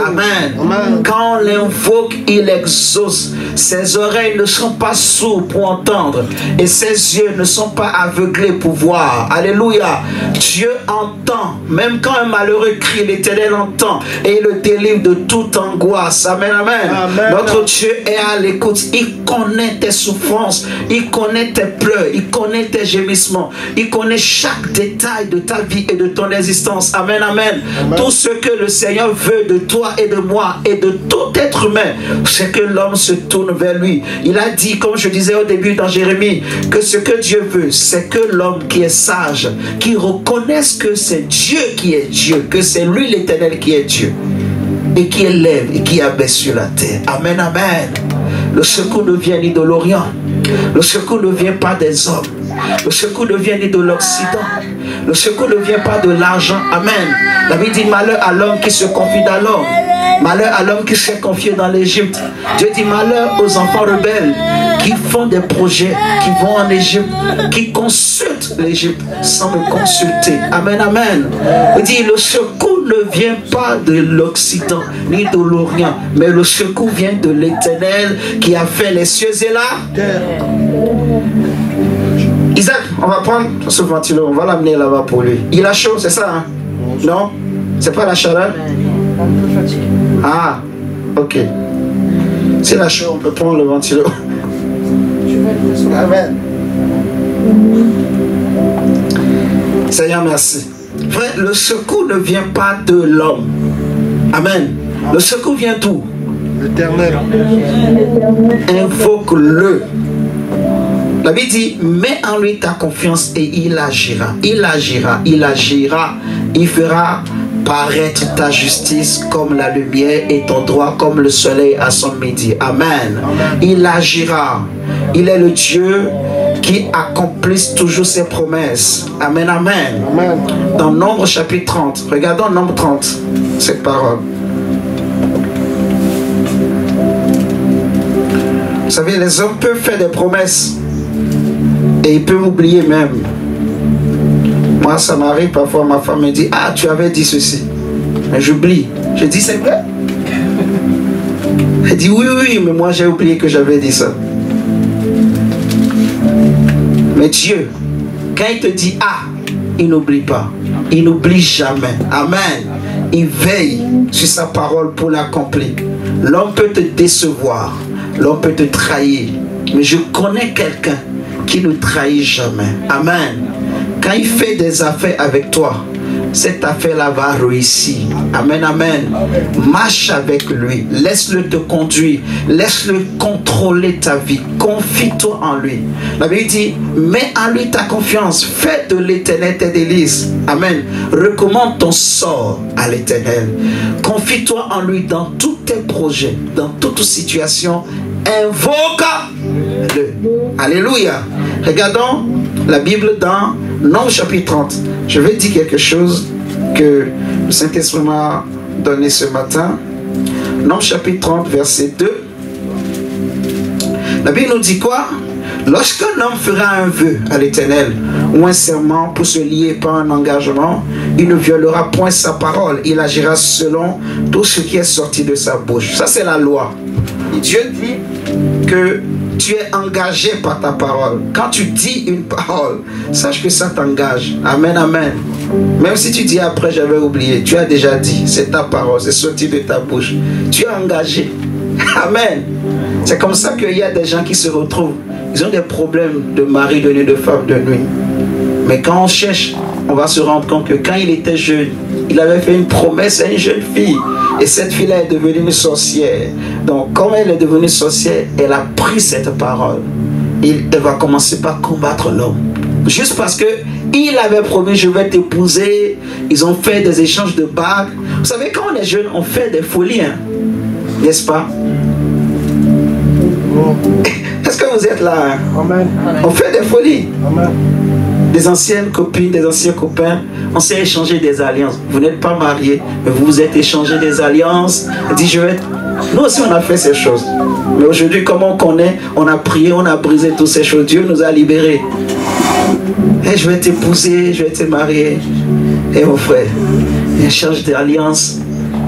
Amen. Quand on l'invoque, il exauce. Ses oreilles ne sont pas sourdes pour entendre et ses yeux ne sont pas aveuglés pour voir. Alléluia. Dieu entend. Même quand un malheureux crie, l'Éternel entend et il le délivre de toute angoisse. Amen. Amen. Amen. Notre Dieu est à l'écoute. Il connaît tes souffrances. Il connaît tes pleurs. Il connaît tes gémissements. Il connaît chaque détail de ta vie et de ton existence. Amen, amen. Amen. Tout ce que le Seigneur veut de toi et de moi et de tout être humain, c'est que l'homme se tourne vers lui. Il a dit, comme je disais au début dans Jérémie, que ce que Dieu veut, c'est que l'homme qui est sage, qui reconnaisse que c'est Dieu qui est Dieu, que c'est lui l'Éternel qui est Dieu, et qui élève et qui abaisse sur la terre. Amen, amen. Le secours ne vient ni de l'Orient. Le secours ne vient pas des hommes. Le secours ne vient ni de l'Occident. Le secours ne vient pas de l'argent. Amen. David dit malheur à l'homme qui se confie dans l'homme. Malheur à l'homme qui s'est confié dans l'Égypte. Dieu dit malheur aux enfants rebelles qui font des projets, qui vont en Égypte, qui consultent l'Égypte sans me consulter. Amen, amen. Il dit le secours ne vient pas de l'Occident ni de l'Orient, mais le secours vient de l'Éternel qui a fait les cieux et la terre. Isaac, on va prendre ce ventilo, on va l'amener là-bas pour lui. Il a chaud, c'est ça, hein? Non? C'est pas la chaleur? Ah, ok. C'est la chaud, on peut prendre le ventilo. Amen. Seigneur, merci. Frère, le secours ne vient pas de l'homme. Amen. Le secours vient d'où? L'Éternel. Invoque-le. La Bible dit, mets en lui ta confiance et il agira. Il agira, il agira. Il fera paraître ta justice comme la lumière et ton droit comme le soleil à son midi. Amen. Il agira. Il est le Dieu qui accomplit toujours ses promesses. Amen, amen. Amen. Dans Nombre chapitre 30, regardons Nombre 30, cette parole. Vous savez, les hommes peuvent faire des promesses et ils peuvent oublier même. Moi, ça m'arrive parfois, ma femme me dit, ah, tu avais dit ceci. Mais j'oublie. Je dis, c'est vrai. Elle dit, oui, oui, mais moi j'ai oublié que j'avais dit ça. Mais Dieu, quand il te dit ah, il n'oublie pas. Il n'oublie jamais. Amen. Il veille sur sa parole pour l'accomplir. L'homme peut te décevoir. L'homme peut te trahir. Mais je connais quelqu'un qui ne trahit jamais. Amen. Quand il fait des affaires avec toi, cette affaire-là va réussir. Amen, amen. Marche avec lui. Laisse-le te conduire. Laisse-le contrôler ta vie. Confie-toi en lui. La Bible dit, mets en lui ta confiance. Fais de l'Éternel tes délices. Amen. Recommande ton sort à l'Éternel. Confie-toi en lui dans tous tes projets, dans toute situation. Invoque-le. Alléluia. Regardons la Bible dans Nombre chapitre 30. Je vais dire quelque chose que le Saint-Esprit m'a donné ce matin. Nombre chapitre 30, verset 2. La Bible nous dit quoi? Lorsqu'un homme fera un vœu à l'Éternel ou un serment pour se lier par un engagement, il ne violera point sa parole. Il agira selon tout ce qui est sorti de sa bouche. Ça, c'est la loi. Dieu dit que tu es engagé par ta parole. Quand tu dis une parole, sache que ça t'engage. Amen, amen. Même si tu dis après, j'avais oublié, tu as déjà dit, c'est ta parole, c'est sorti de ta bouche. Tu es engagé. Amen. C'est comme ça qu'il y a des gens qui se retrouvent. Ils ont des problèmes de mari, de nuit, de femme, de nuit. Mais quand on cherche, on va se rendre compte que quand il était jeune, il avait fait une promesse à une jeune fille. Et cette fille-là est devenue une sorcière. Donc, comme elle est devenue sorcière, elle a pris cette parole. Et elle va commencer par combattre l'homme. Juste parce que il avait promis, je vais t'épouser. Ils ont fait des échanges de bagues. Vous savez, quand on est jeune, on fait des folies, hein? N'est-ce pas? Est-ce que vous êtes là? Amen. On fait des folies. Amen. Des anciennes copines, des anciens copains, on s'est échangé des alliances. Vous n'êtes pas mariés, mais vous vous êtes échangé des alliances. On dit, je vais... Nous aussi, on a fait ces choses. Mais aujourd'hui, comme on connaît, on a prié, on a brisé toutes ces choses. Dieu nous a libérés. Et je vais t'épouser, je vais te marier. Et mon frère, échange d'alliances.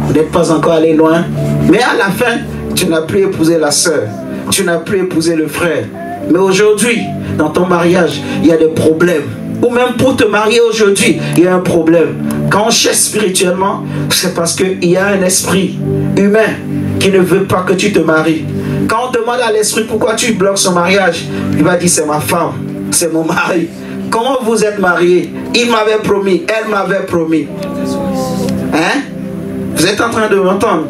Vous n'êtes pas encore allé loin. Mais à la fin, tu n'as plus épousé la sœur. Tu n'as plus épousé le frère. Mais aujourd'hui, dans ton mariage, il y a des problèmes. Ou même pour te marier aujourd'hui, il y a un problème. Quand on cherche spirituellement, c'est parce qu'il y a un esprit humain qui ne veut pas que tu te maries. Quand on demande à l'esprit pourquoi tu bloques son mariage, il va dire c'est ma femme, c'est mon mari. Comment vous êtes mariés? Il m'avait promis, elle m'avait promis. Hein? Vous êtes en train de m'entendre?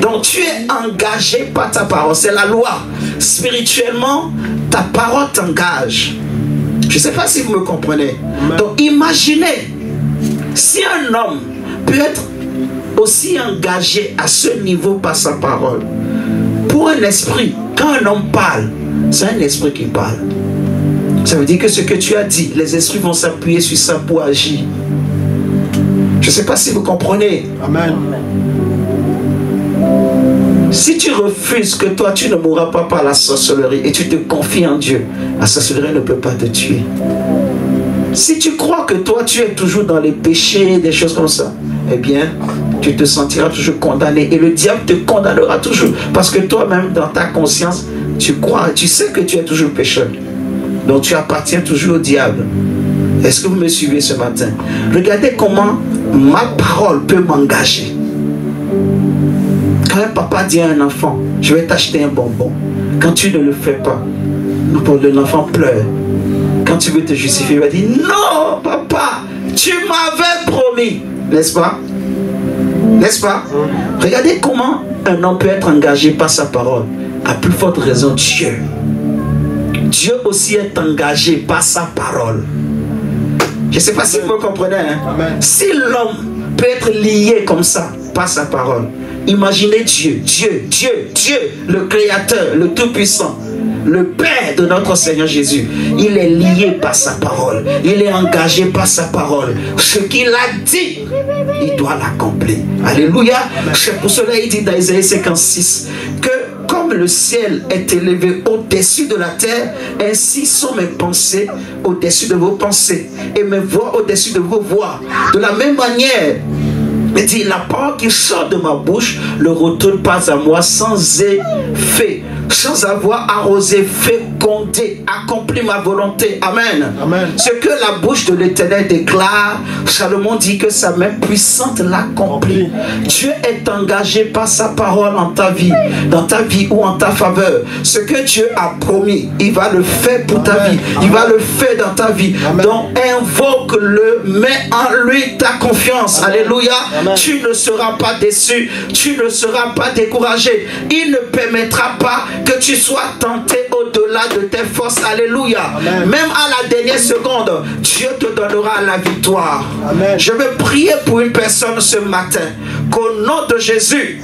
Donc tu es engagé par ta parole, c'est la loi. Spirituellement, ta parole t'engage. Je ne sais pas si vous me comprenez. Donc imaginez, si un homme peut être aussi engagé à ce niveau par sa parole, pour un esprit, quand un homme parle, c'est un esprit qui parle. Ça veut dire que ce que tu as dit, les esprits vont s'appuyer sur ça pour agir. Je ne sais pas si vous comprenez. Amen. Si tu refuses que toi tu ne mourras pas par la sorcellerie et tu te confies en Dieu, la sorcellerie ne peut pas te tuer. Si tu crois que toi tu es toujours dans les péchés, des choses comme ça, eh bien tu te sentiras toujours condamné et le diable te condamnera toujours parce que toi-même dans ta conscience tu crois, tu sais que tu es toujours pécheur. Donc tu appartiens toujours au diable. Est-ce que vous me suivez ce matin? Regardez comment ma parole peut m'engager. Quand un papa dit à un enfant, je vais t'acheter un bonbon. Quand tu ne le fais pas, l'enfant pleure. Quand tu veux te justifier, il va dire, non papa, tu m'avais promis. N'est-ce pas? N'est-ce pas? Regardez comment un homme peut être engagé par sa parole. À plus forte raison, Dieu. Dieu aussi est engagé par sa parole. Je ne sais pas si vous me comprenez. Hein? Si l'homme peut être lié comme ça par sa parole, imaginez Dieu, le Créateur, le Tout-Puissant, le Père de notre Seigneur Jésus. Il est lié par sa parole. Il est engagé par sa parole. Ce qu'il a dit, il doit l'accomplir. Alléluia. C'est pour cela qu'il dit dans Isaïe 56 que comme le ciel est élevé au-dessus de la terre, ainsi sont mes pensées au-dessus de vos pensées et mes voix au-dessus de vos voix. De la même manière, il dit, la parole qui sort de ma bouche ne retourne pas à moi sans effet, sans avoir arrosé, fécondé, accompli ma volonté. Amen. Amen. Ce que la bouche de l'Éternel déclare, Salomon dit que sa main puissante l'accomplit. Dieu est engagé par sa parole en ta vie, dans ta vie ou en ta faveur. Ce que Dieu a promis, il va le faire pour ta vie. Il va le faire dans ta vie. Amen. Donc invoque-le, mets en lui ta confiance. Amen. Alléluia. Amen. Tu ne seras pas déçu, tu ne seras pas découragé. Il ne permettra pas que tu sois tenté au-delà de tes forces. Alléluia. Amen. Même à la dernière seconde, Dieu te donnera la victoire. Amen. Je veux prier pour une personne ce matin, qu'au nom de Jésus,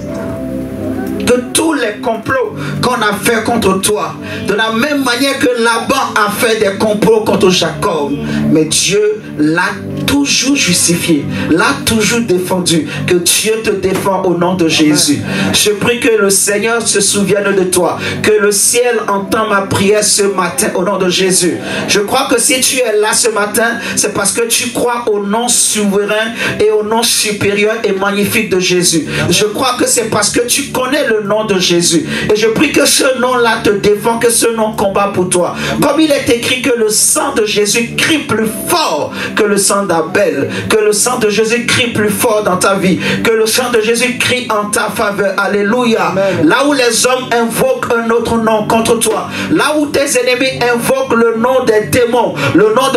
que tous les complots qu'on a fait contre toi, de la même manière que Laban a fait des complots contre Jacob, mais Dieu l'a toujours justifié, l'a toujours défendu, que Dieu te défend au nom de Jésus. Je prie que le Seigneur se souvienne de toi, que le ciel entend ma prière ce matin au nom de Jésus. Je crois que si tu es là ce matin, c'est parce que tu crois au nom souverain et au nom supérieur et magnifique de Jésus. Je crois que c'est parce que tu connais le nom de Jésus. Et je prie que ce nom-là te défend, que ce nom combat pour toi. Comme il est écrit que le sang de Jésus crie plus fort que le sang d'Abel, que le sang de Jésus crie plus fort dans ta vie, que le sang de Jésus crie en ta faveur. Alléluia. Amen. Là où les hommes invoquent un autre nom contre toi, là où tes ennemis invoquent le nom des démons, le nom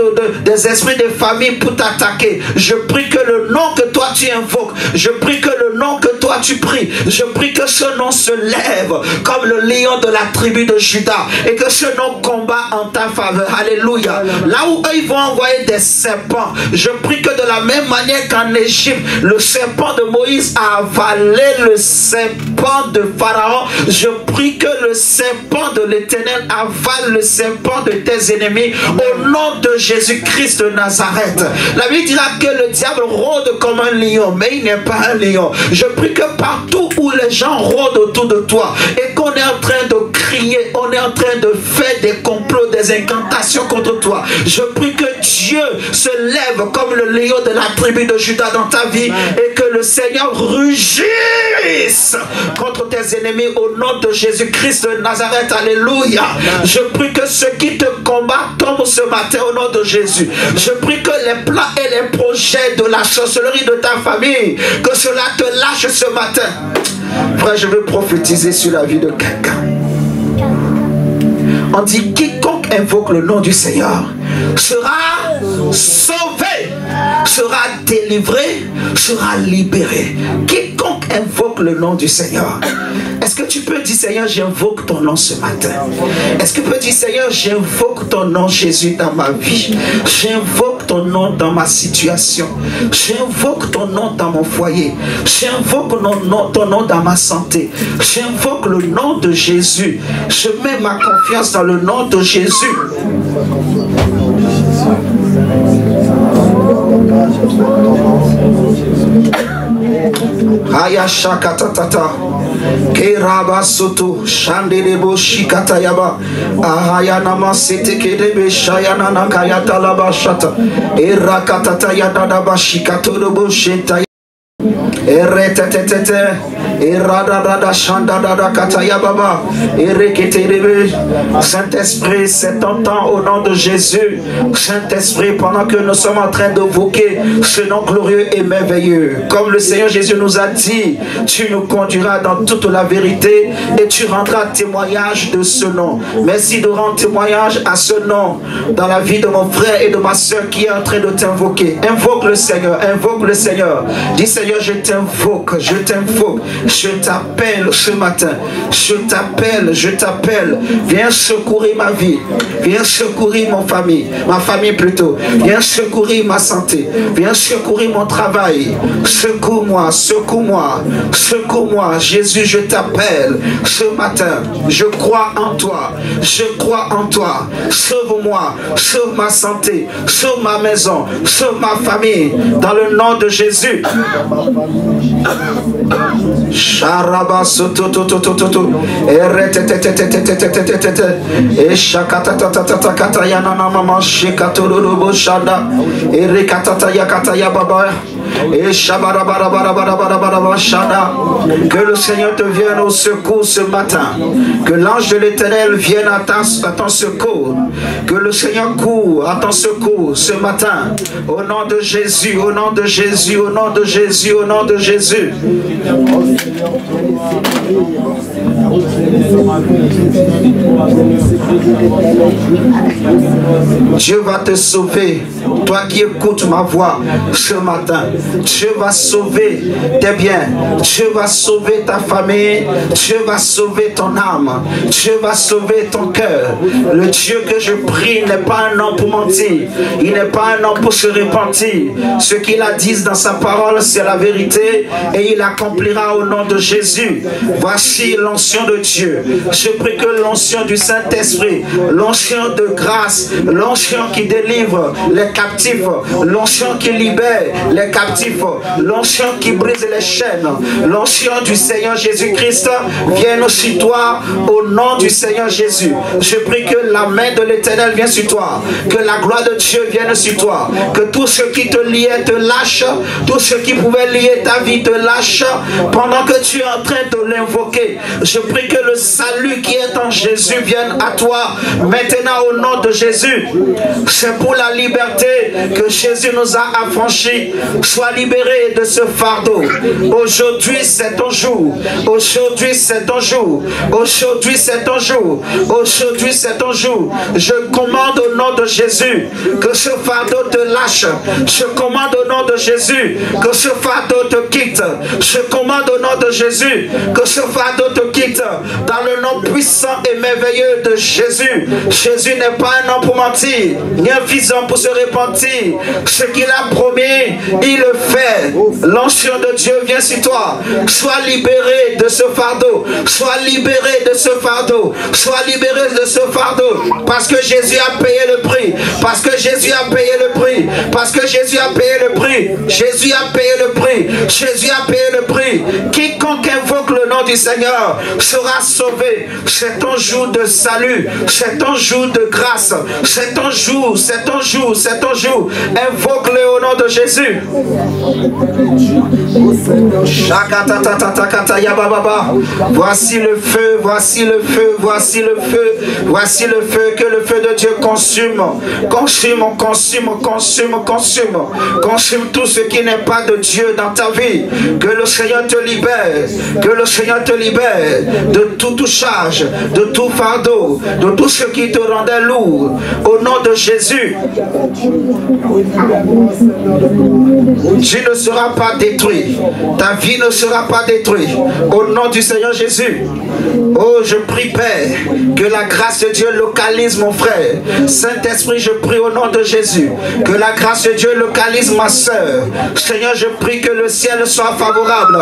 des esprits de famille pour t'attaquer, je prie que le nom que toi tu invoques, je prie que le nom que toi tu pries, je prie que ce nom se lève comme le lion de la tribu de Juda et que ce nom combat en ta faveur. Alléluia. Là où eux ils vont envoyer des serpents, je prie que de la même manière qu'en Égypte, le serpent de Moïse a avalé le serpent de Pharaon, je prie que le serpent de l'Éternel avale le serpent de tes ennemis au nom de Jésus-Christ de Nazareth. La Bible dira que le diable rôde comme un lion, mais il n'est pas un lion. Je prie que partout où les gens rôdent autour de toi et qu'on est en train de crier, on est en train de faire des complots, des incantations contre toi, je prie que Dieu se lève comme le lion de la tribu de Juda dans ta vie et que le Seigneur rugisse contre tes ennemis au nom de Jésus-Christ de Nazareth. Alléluia. Je prie que ceux qui te combattent tombent ce matin au nom de Jésus. Je prie que les plans et les projets de la sorcellerie de ta famille, que cela te lâche ce matin. Frère, je veux prophétiser sur la vie de quelqu'un. On dit quiconque invoque le nom du Seigneur sera sauvé, sera délivré, sera libéré. Quiconque invoque le nom du Seigneur. Est-ce que tu peux dire Seigneur, j'invoque ton nom ce matin? Est-ce que tu peux dire Seigneur, j'invoque ton nom Jésus dans ma vie? J'invoque ton nom dans ma situation. J'invoque ton nom dans mon foyer. J'invoque ton nom dans ma santé. J'invoque le nom de Jésus. Je mets ma confiance dans le nom de Jésus. Ayasha katatata Keraba soto Shandelebo shikata yaba Ahayana masete kedebe Shayana nakayata laba shata Erakatata yadadaba shikato lobo shenta Eretetete Eradadada Shandadada Kataya Baba Ereketerebe. Saint-Esprit, c'est ton temps au nom de Jésus. Saint-Esprit, pendant que nous sommes en train d'évoquer ce nom glorieux et merveilleux, comme le Seigneur Jésus nous a dit, tu nous conduiras dans toute la vérité et tu rendras témoignage de ce nom. Merci de rendre témoignage à ce nom dans la vie de mon frère et de ma soeur qui est en train de t'invoquer. Invoque le Seigneur, invoque le Seigneur. Dis Seigneur, je t'invoque, je t'invoque. Je t'appelle ce matin. Je t'appelle, je t'appelle. Viens secourir ma vie. Viens secourir ma famille plutôt. Viens secourir ma santé. Viens secourir mon travail. Secours-moi, secours-moi, secours-moi. Jésus, je t'appelle ce matin. Je crois en toi. Je crois en toi. Sauve-moi. Sauve ma santé. Sauve ma maison. Sauve ma famille. Dans le nom de Jésus. Sharaba soto to to to to to e shakata ta ta ta kata yana na mama shikato robo shanda e rekata ya kata ya baba e shabara bara bara bara bara bara shanda. Que le Seigneur te vienne au secours ce matin. Que l'ange de l'Éternel vienne à ton secours. Que le Seigneur court à ton secours ce matin. Au nom de Jésus, au nom de Jésus, au nom de Jésus, au nom de Jésus. Dieu va te sauver. Toi qui écoutes ma voix ce matin, Dieu va sauver tes biens. Dieu va sauver ta famille. Dieu va sauver ton âme. Dieu va sauver ton cœur. Le Dieu que je prie n'est pas un homme pour mentir. Il n'est pas un homme pour se repentir. Ce qu'il a dit dans sa parole, c'est la vérité et il accomplira au nom de Jésus. Voici l'onction de Dieu. Je prie que l'onction du Saint-Esprit, l'onction de grâce, l'onction qui délivre les captifs, l'onction qui libère les captifs, l'onction qui brise les chaînes, l'onction du Seigneur Jésus-Christ vienne sur toi au nom du Seigneur Jésus. Je prie que la main de l'Éternel vienne sur toi, que la gloire de Dieu vienne sur toi, que tout ce qui te liait te lâche, tout ce qui pouvait lier ta vie te lâche pendant que tu es en train de l'invoquer. Je prie que le salut qui est en Jésus vienne à toi maintenant au nom de Jésus. C'est pour la liberté, libéré, que Jésus nous a affranchis. Sois libéré de ce fardeau. Aujourd'hui, c'est ton jour. Aujourd'hui, c'est ton jour. Aujourd'hui, c'est ton jour. Aujourd'hui, c'est ton jour. Je commande au nom de Jésus que ce fardeau te lâche. Je commande au nom de Jésus que ce fardeau te quitte. Je commande au nom de Jésus que ce fardeau te quitte. Dans le nom puissant et merveilleux de Jésus. Jésus n'est pas un homme pour mentir, ni un fils d'homme pour se repentir. Ce qu'il a promis, il le fait. L'onction de Dieu vient sur toi. Sois libéré de ce fardeau. Sois libéré de ce fardeau. Sois libéré de ce fardeau. Parce que Jésus a payé le prix. Parce que Jésus a payé le prix. Parce que Jésus a payé le prix. Jésus a payé le prix. Jésus a payé le prix. Quiconque invoque le nom du Seigneur sera sauvé. C'est ton jour de salut. C'est ton jour de grâce. C'est ton jour. C'est ton jour. C'est ton jour. Invoque-le au nom de Jésus. Voici le feu. Voici le feu. Voici le feu. Voici le feu. Que le feu de Dieu consume. Consume, consume, consume, consume. Consume tout ce qui n'est pas de Dieu dans ta vie. Que le Seigneur te libère. Que le Seigneur te libère de toute charge, de tout fardeau, de tout ce qui te rendait lourd. Au nom de Jésus. Tu ne seras pas détruit. Ta vie ne sera pas détruite. Au nom du Seigneur Jésus. Oh, je prie, Père, que la grâce de Dieu localise mon frère. Saint-Esprit, je prie au nom de Jésus. Que la grâce de Dieu localise ma soeur. Seigneur, je prie que le ciel soit favorable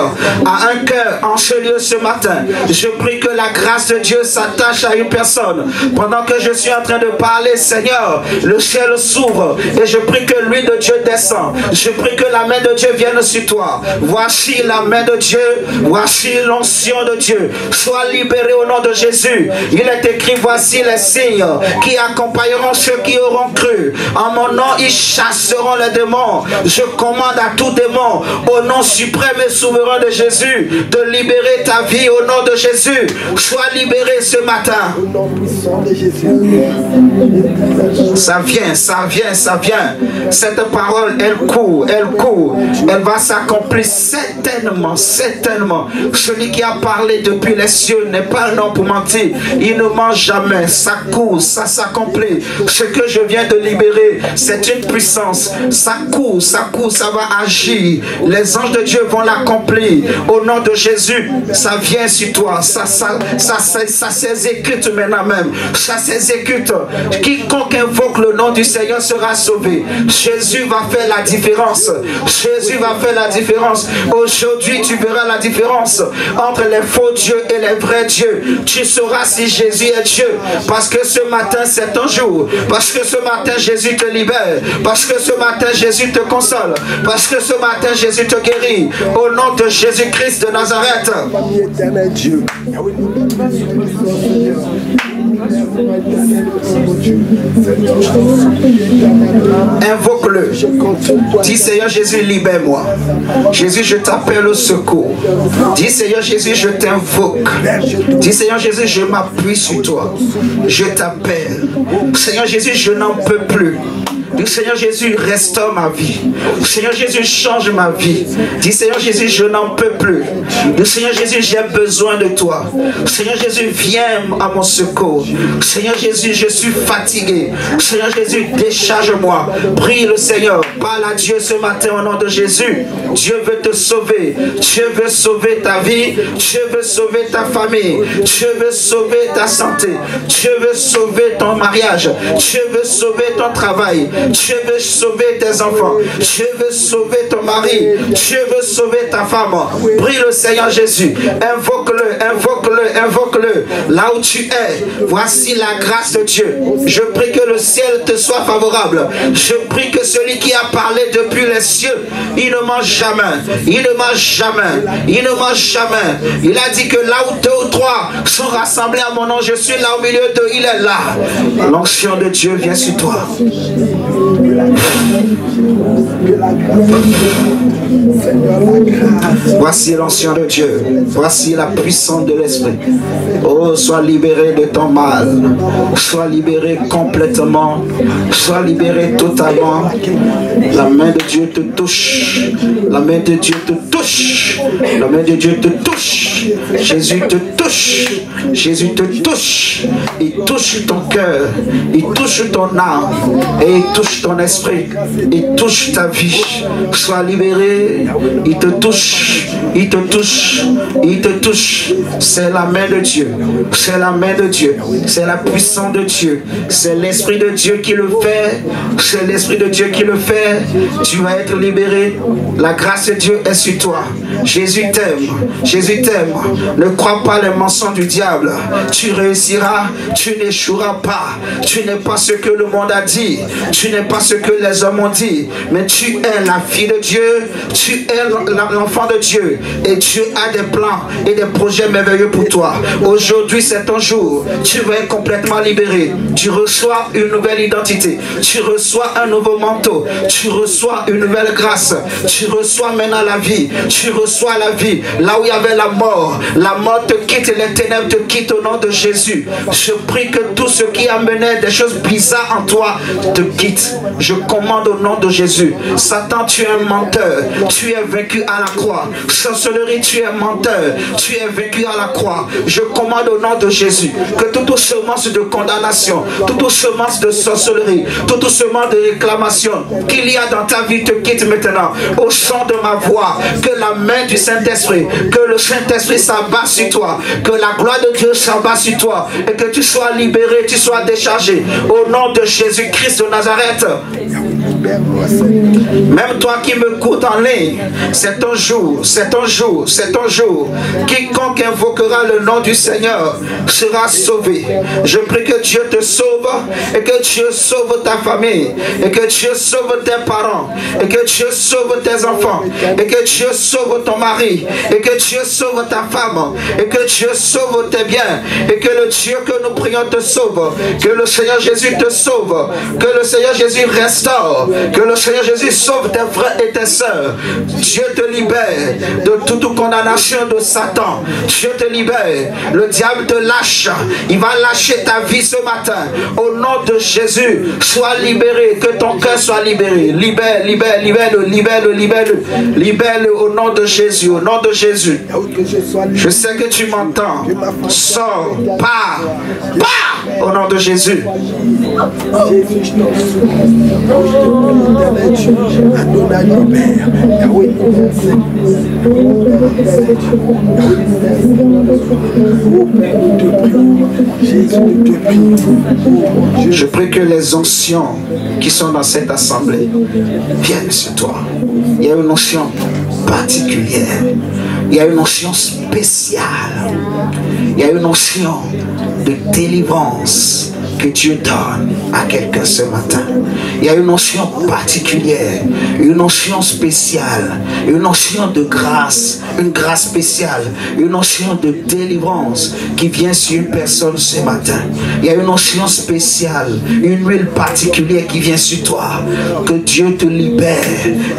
à un cœur en ce lieu ce matin. Je prie que la grâce de Dieu s'attache à une personne. Pendant que je suis en train de parler, Seigneur, le ciel s'ouvre et je prie que l'huile de Dieu descend. Je prie que la main de Dieu vienne sur toi. Voici la main de Dieu. Voici l'onction de Dieu. Sois libéré au nom de Jésus. Il est écrit, voici les signes qui accompagneront ceux qui auront cru. En mon nom, ils chasseront les démons. Je commande à tout démon, au nom suprême et souverain de Jésus, de libérer ta vie au nom de Jésus. Sois libéré ce matin. Au nom puissant de Jésus. Ça vient, ça vient, ça vient. Cette parole, elle court, elle va s'accomplir certainement, certainement. Celui qui a parlé depuis les cieux n'est pas un homme pour mentir. Il ne ment jamais. Ça court, ça s'accomplit. Ce que je viens de libérer, c'est une puissance. Ça court, ça va agir. Les anges de Dieu vont l'accomplir. Au nom de Jésus, ça vient sur toi. Ça s'exécute maintenant même. Ça s'exécute. Quiconque invoque le nom du Seigneur sera sauvé. Jésus va faire la différence. Jésus va faire la différence. Aujourd'hui, tu verras la différence entre les faux dieux et les vrais dieux. Tu sauras si Jésus est Dieu. Parce que ce matin, c'est ton jour. Parce que ce matin, Jésus te libère. Parce que ce matin, Jésus te console. Parce que ce matin, Jésus te guérit. Au nom de Jésus-Christ de Nazareth. Dieu. Invoque-le. Dis Seigneur Jésus, libère-moi. Jésus, je t'appelle au secours. Dis Seigneur Jésus, je t'invoque. Dis Seigneur Jésus, je m'appuie sur toi. Je t'appelle. Seigneur Jésus, je n'en peux plus. Dis Seigneur Jésus, restaure ma vie. Seigneur Jésus, change ma vie. Dis Seigneur Jésus, je n'en peux plus. Dis Seigneur Jésus, j'ai besoin de toi. Seigneur Jésus, viens à mon secours. Seigneur Jésus, je suis fatigué. Seigneur Jésus, décharge-moi. Prie le Seigneur. Parle à Dieu ce matin au nom de Jésus. Dieu veut te sauver. Dieu veut sauver ta vie. Dieu veut sauver ta famille. Dieu veut sauver ta santé. Dieu veut sauver ton mariage. Dieu veut sauver ton travail. Dieu veut sauver tes enfants. Dieu veut sauver ton mari. Dieu veut sauver ta femme. Prie le Seigneur Jésus. Invoque-le, invoque-le, invoque-le. Là où tu es, voici la grâce de Dieu. Je prie que le ciel te soit favorable. Je prie que celui qui a parlé depuis les cieux, il ne mange jamais. Il ne mange jamais. Il ne mange jamais. Il a dit que là où 2 ou 3 sont rassemblés à mon nom, je suis là au milieu d'eux. Il est là. L'onction de Dieu vient sur toi. Voici l'onction de Dieu. Voici la puissance de l'Esprit. Oh, sois libéré de ton mal. Sois libéré complètement. Sois libéré totalement. La main de Dieu te touche. La main de Dieu te touche. La main de Dieu te touche. Jésus te touche. Jésus te touche. Il touche ton cœur. Il touche ton âme. Et il touche ton esprit. Il touche ta vie. Sois libéré. Il te touche. Il te touche. Il te touche. C'est la main de Dieu. C'est la main de Dieu. C'est la puissance de Dieu. C'est l'Esprit de Dieu qui le fait. C'est l'Esprit de Dieu qui le fait. Tu vas être libéré. La grâce de Dieu est sur toi. Jésus t'aime. Jésus t'aime. Ne crois pas les mensonges du diable. Tu réussiras. Tu n'échoueras pas. Tu n'es pas ce que le monde a dit. Tu n'es pas ce que les hommes ont dit. Mais tu es la fille de Dieu. Tu es l'enfant de Dieu. Et Dieu a des plans et des projets merveilleux pour toi. Aujourd'hui, c'est ton jour. Tu vas être complètement libéré. Tu reçois une nouvelle identité. Tu reçois un nouveau manteau. Tu reçois une nouvelle grâce. Tu reçois maintenant la vie. Tu reçois la vie. Là où il y avait la mort te quitte et les ténèbres te quittent au nom de Jésus. Je prie que tout ce qui amenait des choses bizarres en toi te quitte. Je commande au nom de Jésus. Satan, tu es un menteur. Tu es vaincu à la croix. Sorcellerie, tu es menteur. Tu es vaincu à la croix. Je commande au nom de Jésus que toute semence de condamnation, toute semence de sorcellerie, toute semence de réclamation qu'il y a dans ta vie te quitte maintenant. Au son de ma voix, que la main du Saint-Esprit, que le Saint-Esprit s'abat sur toi, que la gloire de Dieu s'abat sur toi et que tu sois libéré, tu sois déchargé. Au nom de Jésus-Christ de Nazareth. Même toi qui me coûtes en ligne, c'est ton jour, c'est ton jour, c'est ton jour. Quiconque invoquera le nom du Seigneur sera sauvé. Je prie que Dieu te sauve et que Dieu sauve ta famille et que Dieu sauve tes parents et que Dieu sauve tes enfants et que Dieu sauve ton mari et que Dieu sauve ta femme et que Dieu sauve tes biens et que le Dieu que nous prions te sauve, que le Seigneur Jésus te sauve, que le Seigneur Jésus restaure, que le Seigneur Jésus sauve tes frères et tes sœurs. Dieu te libère de toute condamnation de Satan. Dieu te libère. Le diable te lâche. Il va lâcher ta vie ce matin. Au nom de Jésus, sois libéré. Que ton cœur soit libéré. Libère, libère, libère-le, libère-le, libère-le. Libère-le au nom de Jésus. Au nom de Jésus. Je sais que tu m'entends. Sors, pars, pars au nom de Jésus. Je prie que les onction qui sont dans cette assemblée viennent sur toi. Il y a une onction particulière. Il y a une onction spéciale. Il y a une onction de délivrance que Dieu donne à quelqu'un ce matin. Il y a une onction particulière, une onction spéciale, une onction de grâce, une grâce spéciale, une onction de délivrance qui vient sur une personne ce matin. Il y a une onction spéciale, une huile particulière qui vient sur toi. Que Dieu te libère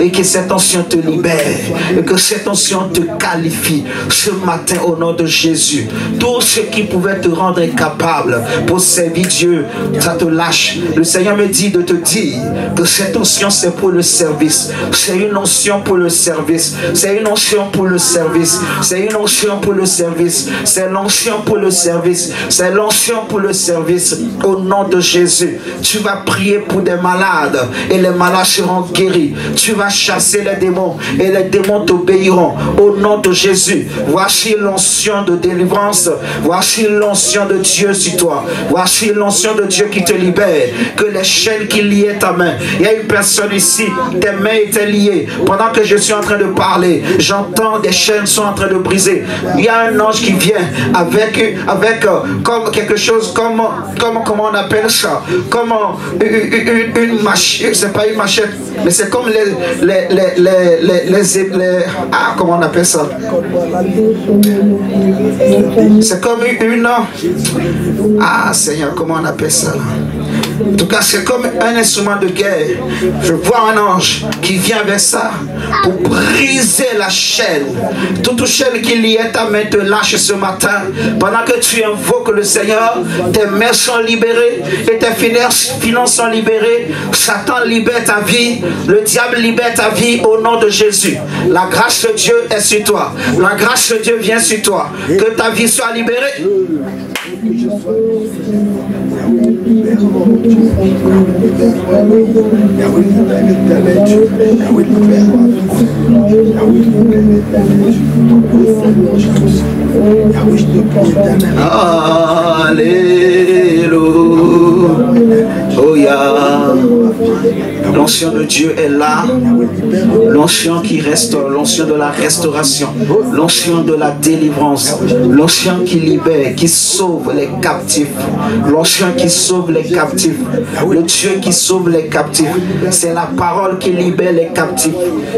et que cette onction te libère et que cette onction te qualifie ce matin au nom de Jésus. Tout ce qui pouvait te rendre incapable pour servir Dieu, ça te lâche. Le Seigneur me dit de te dire que cette onction c'est pour le service. C'est une onction pour le service. C'est une onction pour le service. C'est une onction pour le service. C'est l'onction pour le service. C'est l'onction pour le service. Au nom de Jésus, tu vas prier pour des malades et les malades seront guéris. Tu vas chasser les démons et les démons t'obéiront. Au nom de Jésus, voici l'onction de délivrance. Voici l'onction de Dieu sur toi. Voici l'onction de Dieu qui te libère. Que les chaînes qui liaient ta main. Il y a une personne ici, tes mains étaient liées. Pendant que je suis en train de parler, j'entends des chaînes sont en train de briser. Il y a un ange qui vient avec comme quelque chose, comment on appelle ça? Comme une machette, c'est pas une machette, mais c'est comme comment on appelle ça? C'est comme une... Ah Seigneur, comment on appelle ça là? En tout cas, c'est comme un instrument de guerre. Je vois un ange qui vient avec ça pour briser la chaîne. Toute chaîne qui liait ta main te lâche ce matin. Pendant que tu invoques le Seigneur, tes mains sont libérées et tes finances sont libérées. Satan libère ta vie. Le diable libère ta vie au nom de Jésus. La grâce de Dieu est sur toi. La grâce de Dieu vient sur toi. Que ta vie soit libérée. Alléluia. L'onction de Dieu est là. L'onction qui restaure, l'onction de la restauration, l'onction de la délivrance, l'onction qui libère, qui sauve les captifs, l'onction qui sauve les captifs, le Dieu qui sauve les captifs. C'est la parole qui libère les captifs,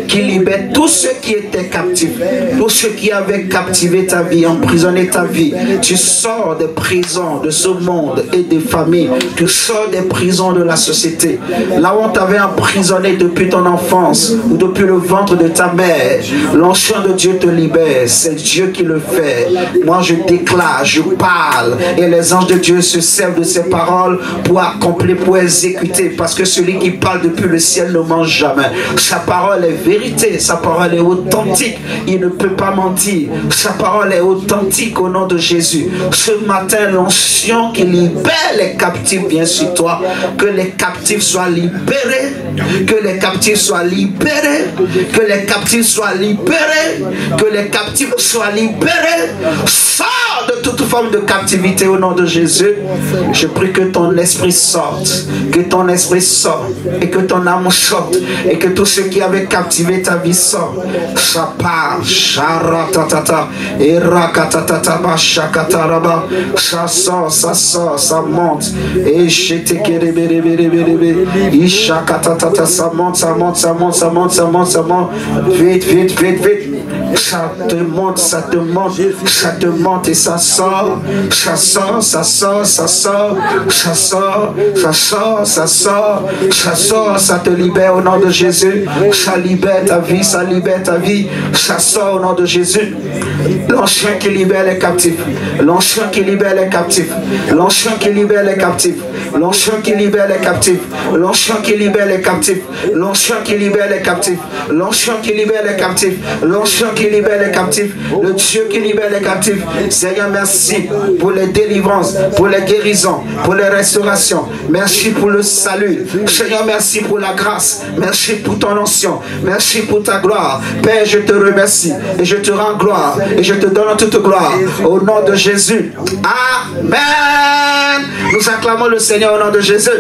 qui libère tous ceux qui étaient captifs, tous ceux qui avaient captivé ta vie, emprisonné ta vie. Tu sors des prisons de ce monde et des familles, tu sors des prisons de la société. Là où on t'avait emprisonné depuis ton enfance ou depuis le ventre de ta mère, l'onction de Dieu te libère. C'est Dieu qui le fait. Moi je déclare, je parle et les anges de Dieu se servent de ces paroles pour accomplir, pour exécuter, parce que celui qui parle depuis le ciel ne ment jamais. Sa parole est vérité, sa parole est authentique, il ne peut pas mentir. Sa parole est authentique au nom de Jésus. Ce matin, l'onction qui libère les captifs vient sur toi. Que les captifs soient libérés, que les captifs soient libérés, que les captifs soient libérés, que les captifs soient libérés. Sors de toute forme de captivité au nom de Jésus. Je prie que ton esprit sorte, que ton esprit sorte et que ton âme sorte et que tous ceux qui avaient captivé ta vie sortent. Ça part, charatatata, erakatatata, shakataraba, ça sort, ça monte. Et j'étais kérébérébérébérébé, ishakatatata, ça monte, ça monte, ça monte, ça monte, ça monte, ça monte. Vite, vite, vite, vite. Ça te monte, ça te monte, ça te monte et ça sort, ça sort, ça sort, ça sort, ça sort, ça sort, ça sort, ça sort, ça te libère au nom de Jésus. Ça libère ta vie, ça libère ta vie, ça sort au nom de Jésus. L'ancien qui libère les captifs, l'ancien qui libère les captifs, l'ancien qui libère les captifs, l'ancien qui libère les captifs, l'ancien qui libère les captifs, l'ancien qui libère les captifs, l'ancien qui libère les captifs, l'ancien qui libère les captifs, le Dieu qui libère les captifs. Seigneur, merci pour les délivrances, pour les guérisons, pour les restaurations. Merci pour le salut. Seigneur, merci pour la grâce. Merci pour ton onction. Merci pour ta gloire. Père, je te remercie et je te rends gloire et je te donne toute gloire au nom de Jésus. Amen. Nous acclamons le Seigneur au nom de Jésus.